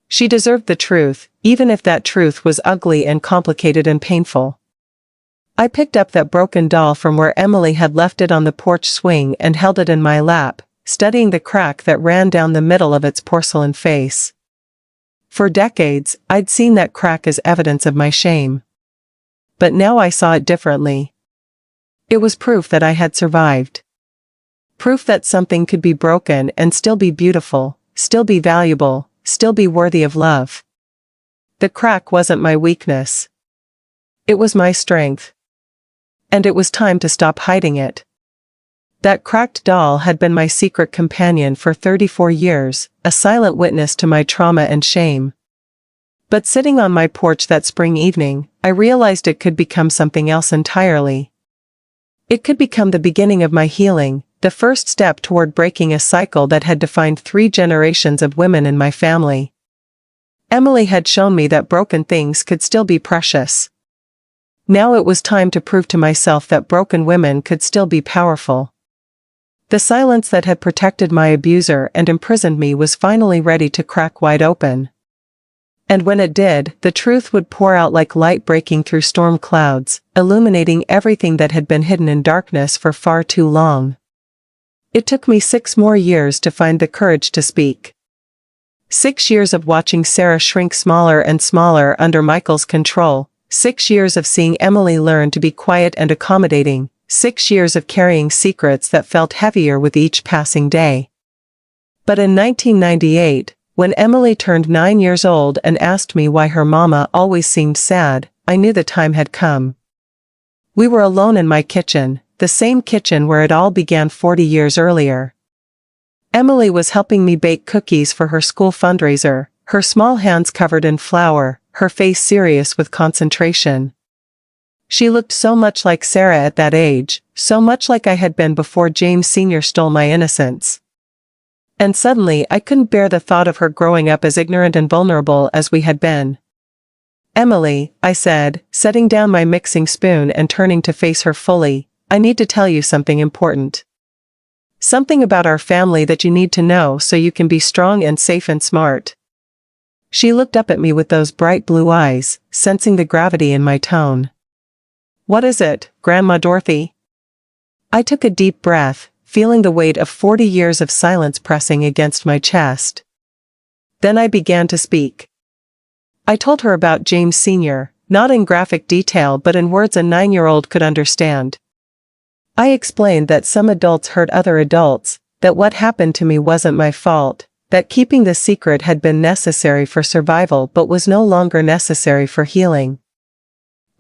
She deserved the truth, even if that truth was ugly and complicated and painful. I picked up that broken doll from where Emily had left it on the porch swing and held it in my lap, studying the crack that ran down the middle of its porcelain face. For decades, I'd seen that crack as evidence of my shame. But now I saw it differently. It was proof that I had survived. Proof that something could be broken and still be beautiful, still be valuable, still be worthy of love. The crack wasn't my weakness. It was my strength. And it was time to stop hiding it. That cracked doll had been my secret companion for 34 years, a silent witness to my trauma and shame. But sitting on my porch that spring evening, I realized it could become something else entirely. It could become the beginning of my healing, the first step toward breaking a cycle that had defined 3 generations of women in my family. Emily had shown me that broken things could still be precious. Now it was time to prove to myself that broken women could still be powerful. The silence that had protected my abuser and imprisoned me was finally ready to crack wide open. And when it did, the truth would pour out like light breaking through storm clouds, illuminating everything that had been hidden in darkness for far too long. It took me 6 more years to find the courage to speak. 6 years of watching Sarah shrink smaller and smaller under Michael's control, 6 years of seeing Emily learn to be quiet and accommodating, 6 years of carrying secrets that felt heavier with each passing day. But in 1998, when Emily turned 9 years old and asked me why her mama always seemed sad, I knew the time had come. We were alone in my kitchen, the same kitchen where it all began 40 years earlier. Emily was helping me bake cookies for her school fundraiser, her small hands covered in flour, her face serious with concentration. She looked so much like Sarah at that age, so much like I had been before James Sr. stole my innocence. And suddenly I couldn't bear the thought of her growing up as ignorant and vulnerable as we had been. "Emily," I said, setting down my mixing spoon and turning to face her fully, "I need to tell you something important. Something about our family that you need to know so you can be strong and safe and smart." She looked up at me with those bright blue eyes, sensing the gravity in my tone. "What is it, Grandma Dorothy?" I took a deep breath, feeling the weight of 40 years of silence pressing against my chest. Then I began to speak. I told her about James Sr., not in graphic detail but in words a 9-year-old could understand. I explained that some adults hurt other adults, that what happened to me wasn't my fault, that keeping the secret had been necessary for survival but was no longer necessary for healing.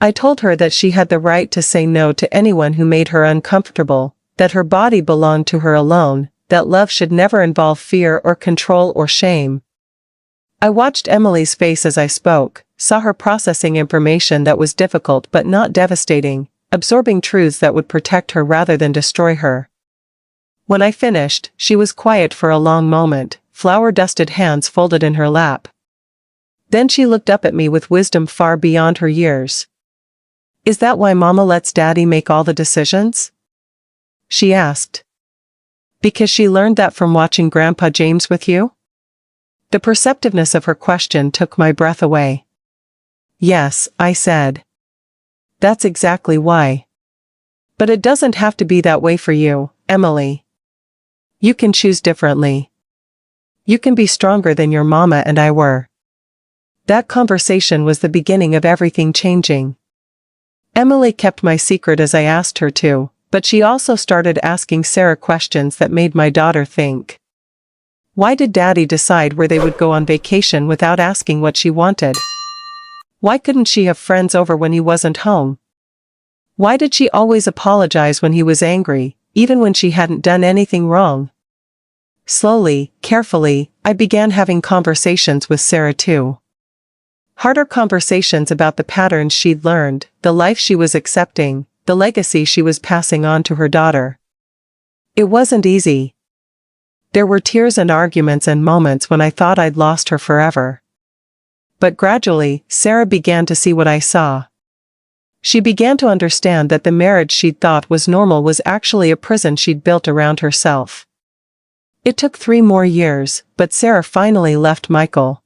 I told her that she had the right to say no to anyone who made her uncomfortable, that her body belonged to her alone, that love should never involve fear or control or shame. I watched Emily's face as I spoke, saw her processing information that was difficult but not devastating, absorbing truths that would protect her rather than destroy her. When I finished, she was quiet for a long moment, flour-dusted hands folded in her lap. Then she looked up at me with wisdom far beyond her years. "Is that why Mama lets Daddy make all the decisions?" she asked. "Because she learned that from watching Grandpa James with you?" The perceptiveness of her question took my breath away. "Yes," I said. "That's exactly why." But it doesn't have to be that way for you, Emily. You can choose differently. You can be stronger than your mama and I were. That conversation was the beginning of everything changing. Emily kept my secret as I asked her to, but she also started asking Sarah questions that made my daughter think. Why did Daddy decide where they would go on vacation without asking what she wanted? Why couldn't she have friends over when he wasn't home? Why did she always apologize when he was angry, even when she hadn't done anything wrong? Slowly, carefully, I began having conversations with Sarah too. Harder conversations about the patterns she'd learned, the life she was accepting, the legacy she was passing on to her daughter. It wasn't easy. There were tears and arguments and moments when I thought I'd lost her forever. But gradually, Sarah began to see what I saw. She began to understand that the marriage she'd thought was normal was actually a prison she'd built around herself. It took 3 more years, but Sarah finally left Michael.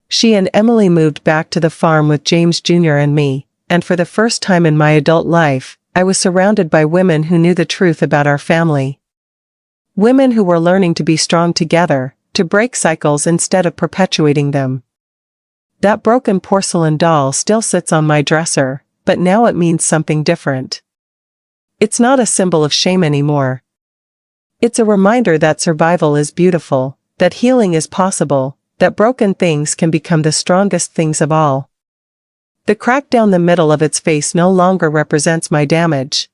She and Emily moved back to the farm with James Jr. and me, and for the first time in my adult life, I was surrounded by women who knew the truth about our family. Women who were learning to be strong together, to break cycles instead of perpetuating them. That broken porcelain doll still sits on my dresser, but now it means something different. It's not a symbol of shame anymore. It's a reminder that survival is beautiful, that healing is possible, that broken things can become the strongest things of all. The crack down the middle of its face no longer represents my damage.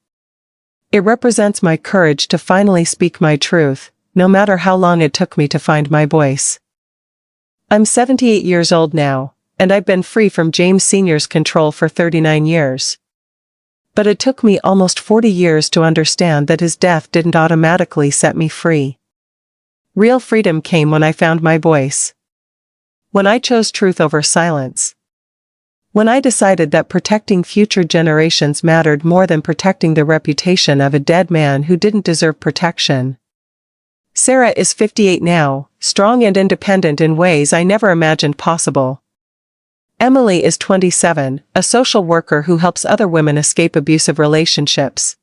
It represents my courage to finally speak my truth, no matter how long it took me to find my voice. I'm 78 years old now, and I've been free from James Sr.'s control for 39 years. But it took me almost 40 years to understand that his death didn't automatically set me free. Real freedom came when I found my voice. When I chose truth over silence. When I decided that protecting future generations mattered more than protecting the reputation of a dead man who didn't deserve protection. Sarah is 58 now, strong and independent in ways I never imagined possible. Emily is 27, a social worker who helps other women escape abusive relationships.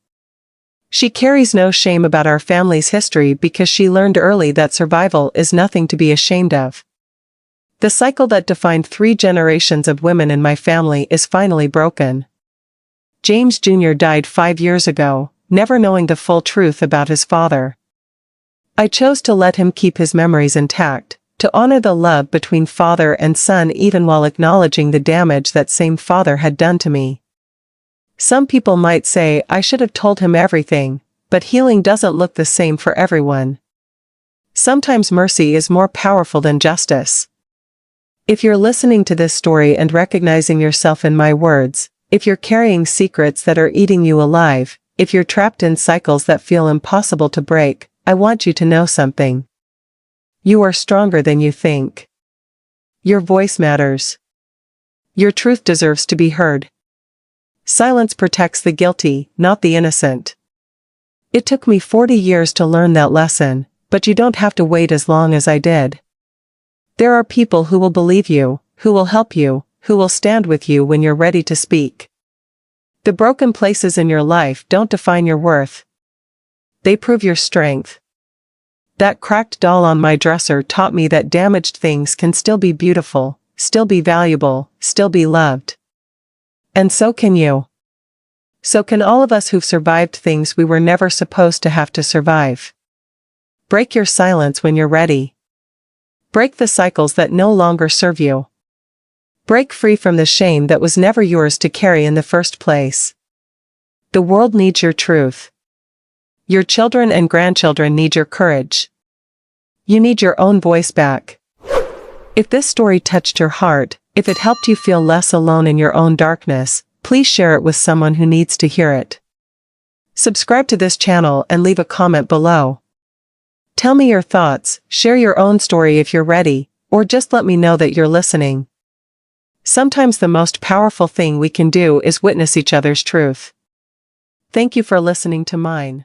She carries no shame about our family's history because she learned early that survival is nothing to be ashamed of. The cycle that defined 3 generations of women in my family is finally broken. James Jr. died 5 years ago, never knowing the full truth about his father. I chose to let him keep his memories intact, to honor the love between father and son even while acknowledging the damage that same father had done to me. Some people might say I should have told him everything, but healing doesn't look the same for everyone. Sometimes mercy is more powerful than justice. If you're listening to this story and recognizing yourself in my words, if you're carrying secrets that are eating you alive, if you're trapped in cycles that feel impossible to break, I want you to know something. You are stronger than you think. Your voice matters. Your truth deserves to be heard. Silence protects the guilty, not the innocent. It took me 40 years to learn that lesson, but you don't have to wait as long as I did. There are people who will believe you, who will help you, who will stand with you when you're ready to speak. The broken places in your life don't define your worth. They prove your strength. That cracked doll on my dresser taught me that damaged things can still be beautiful, still be valuable, still be loved. And so can you. So can all of us who've survived things we were never supposed to have to survive. Break your silence when you're ready. Break the cycles that no longer serve you. Break free from the shame that was never yours to carry in the first place. The world needs your truth. Your children and grandchildren need your courage. You need your own voice back. If this story touched your heart, if it helped you feel less alone in your own darkness, please share it with someone who needs to hear it. Subscribe to this channel and leave a comment below. Tell me your thoughts, share your own story if you're ready, or just let me know that you're listening. Sometimes the most powerful thing we can do is witness each other's truth. Thank you for listening to mine.